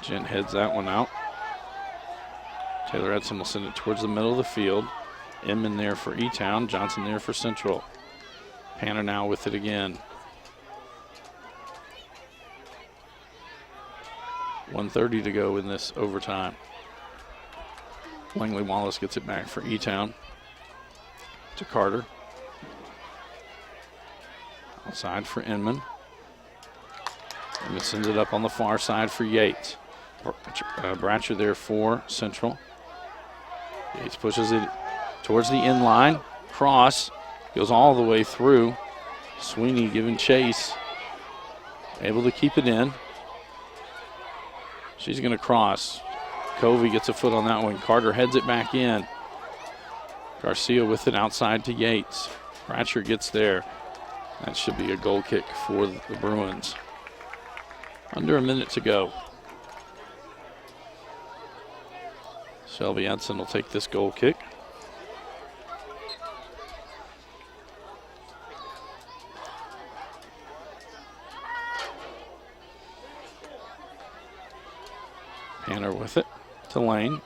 Gent heads that one out. Taylor Edson will send it towards the middle of the field. Inman there for E-Town. Johnson there for Central. Panner now with it again. 1:30 to go in this overtime. Langley Wallace gets it back for E-Town. To Carter. Outside for Inman. Inman sends it up on the far side for Yates. Bratcher there for Central. Yates pushes it towards the end line. Cross. Goes all the way through. Sweeney giving chase. Able to keep it in. She's going to cross. Covey gets a foot on that one. Carter heads it back in. Garcia with it outside to Yates. Bratcher gets there. That should be a goal kick for the Bruins. Under a minute to go. Shelby Edson will take this goal kick. Panner with it to Lane.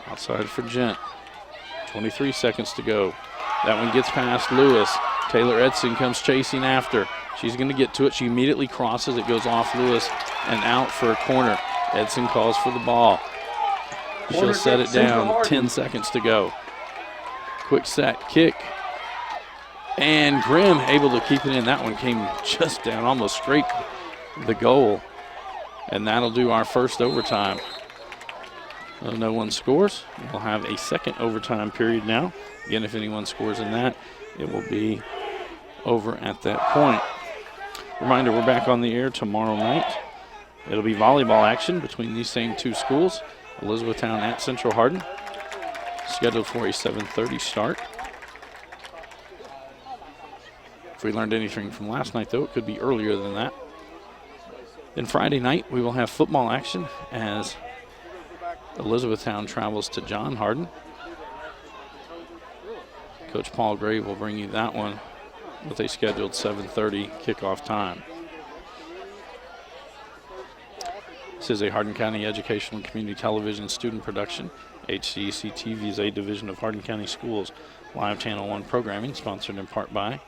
Outside for Gent. 23 seconds to go. That one gets past Lewis. Taylor Edson comes chasing after. She's going to get to it. She immediately crosses. It goes off Lewis and out for a corner. Edson calls for the ball. She'll set it down. 10 seconds to go. Quick set kick. And Grimm able to keep it in. That one came just down, almost straight the goal. And that'll do our first overtime. No one scores. We'll have a second overtime period now. Again, if anyone scores in that, it will be over at that point. Reminder, we're back on the air tomorrow night. It'll be volleyball action between these same two schools. Elizabethtown at Central Hardin. Scheduled for a 7:30 start. If we learned anything from last night, though, it could be earlier than that. Then Friday night, we will have football action as Elizabethtown travels to John Hardin. Coach Paul Gray will bring you that one with a scheduled 7:30 kickoff time. This is a Hardin County Educational and Community Television student production. HCEC-TV is a division of Hardin County Schools live Channel 1 programming, sponsored in part by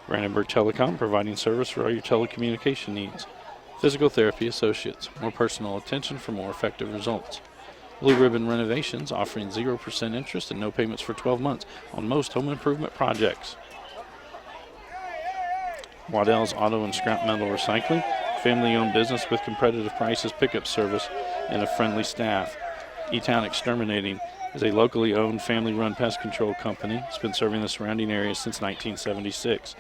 Brandenburg Telecom, providing service for all your telecommunication needs. Physical Therapy Associates, more personal attention for more effective results. Blue Ribbon Renovations, offering 0% interest and no payments for 12 months on most home improvement projects. Waddell's Auto and Scrap Metal Recycling, family-owned business with competitive prices, pickup service, and a friendly staff. E-Town Exterminating is a locally owned, family-run pest control company. It's been serving the surrounding area since 1976.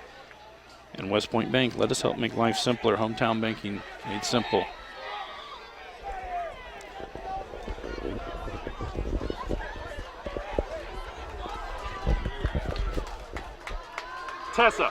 And West Point Bank, let us help make life simpler. Hometown banking made simple. Tessa.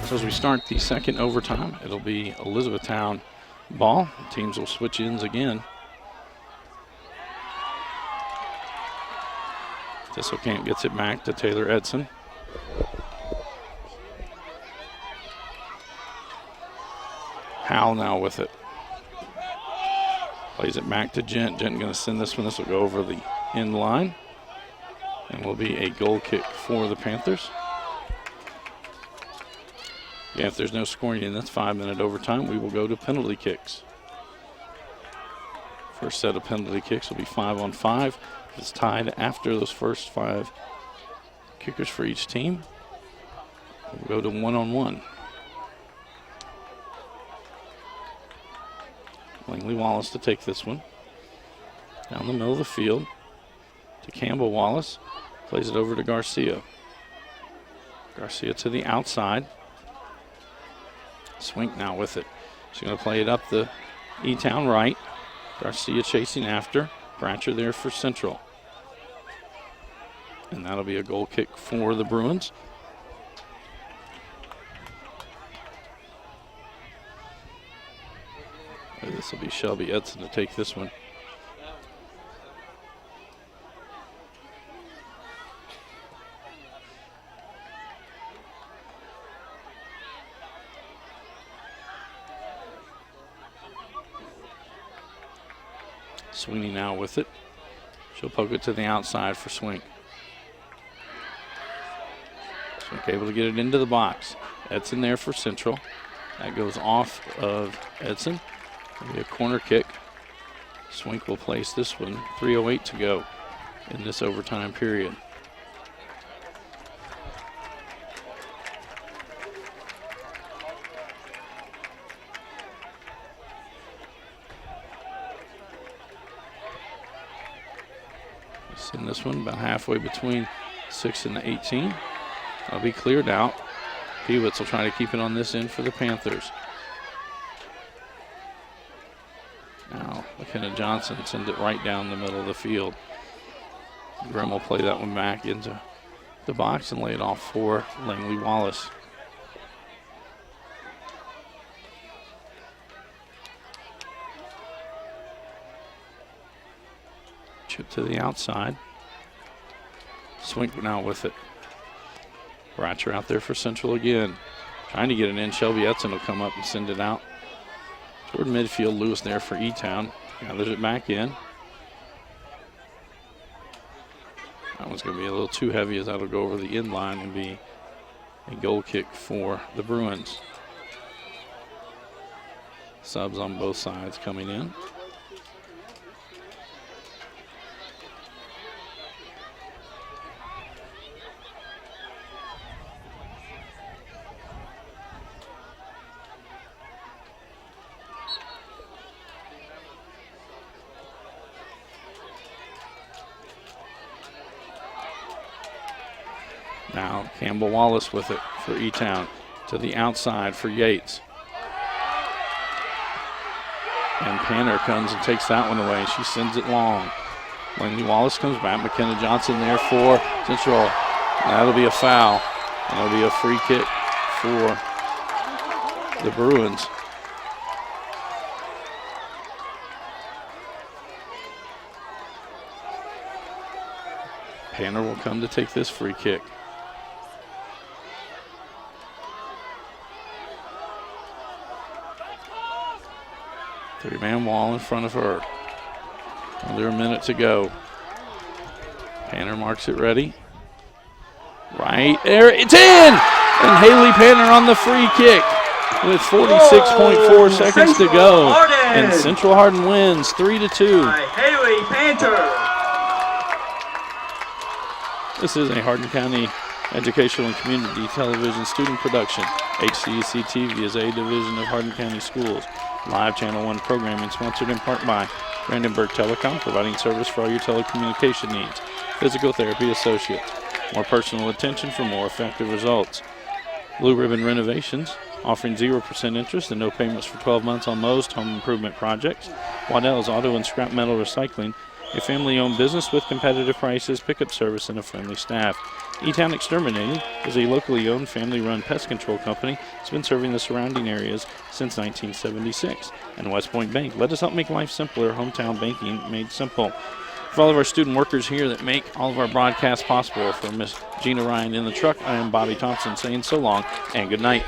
So as we start the second overtime, it'll be Elizabethtown ball. Teams will switch ends again. Camp gets it back to Taylor Edson. Howell now with it. Plays it back to Gent. Gent going to send this one. This will go over the end line. And will be a goal kick for the Panthers. Yeah, if there's no scoring in this 5-minute overtime, we will go to penalty kicks. First set of penalty kicks will be 5-on-5. It's tied after those first 5 kickers for each team. We'll go to 1-on-1. Langley Wallace to take this one. Down the middle of the field to Campbell Wallace. Plays it over to Garcia. Garcia to the outside. Swink now with it. She's going to play it up the E-Town right. Garcia chasing after. Bratcher there for Central. And that'll be a goal kick for the Bruins. This will be Shelby Edson to take this one. Sweeney now with it. She'll poke it to the outside for Swink. Swink able to get it into the box. Edson there for Central. That goes off of Edson. It'll be a corner kick. Swink will place this one. 3:08 to go in this overtime period. Send this one about halfway between 6 and the 18. That'll be cleared out. Pewitz will try to keep it on this end for the Panthers. Now McKenna Johnson sends it right down the middle of the field. Grimm will play that one back into the box and lay it off for Langley Wallace. Chip to the outside. Swink now with it. Bratcher out there for Central again. Trying to get it in. Shelby Edson will come up and send it out toward midfield. Lewis there for E-Town. Gathers it back in. That one's going to be a little too heavy as that'll go over the end line and be a goal kick for the Bruins. Subs on both sides coming in. Now Campbell Wallace with it for E-Town to the outside for Yates. And Panner comes and takes that one away. She sends it long. Langley Wallace comes back. McKenna Johnson there for Central. That'll be a foul. And it'll be a free kick for the Bruins. Panner will come to take this free kick. Three-man wall in front of her. Under a minute to go. Panner marks it ready. Right there, it's in! And Haley Panner on the free kick with 46.4 seconds to go. Hardin. And Central Hardin wins 3-2. By Haley Panther. This is a Hardin County Educational and Community Television student production. HCEC-TV is a division of Hardin County Schools. Live Channel 1 programming sponsored in part by Brandenburg Telecom, providing service for all your telecommunication needs. Physical Therapy Associates. More personal attention for more effective results. Blue Ribbon Renovations, offering 0% interest and no payments for 12 months on most home improvement projects. Waddell's Auto and Scrap Metal Recycling, a family-owned business with competitive prices, pickup service, and a friendly staff. E-Town Exterminating is a locally owned, family-run pest control company that's been serving the surrounding areas since 1976. And West Point Bank, let us help make life simpler, hometown banking made simple. For all of our student workers here that make all of our broadcasts possible, for Miss Gina Ryan in the truck, I am Bobby Thompson saying so long and good night.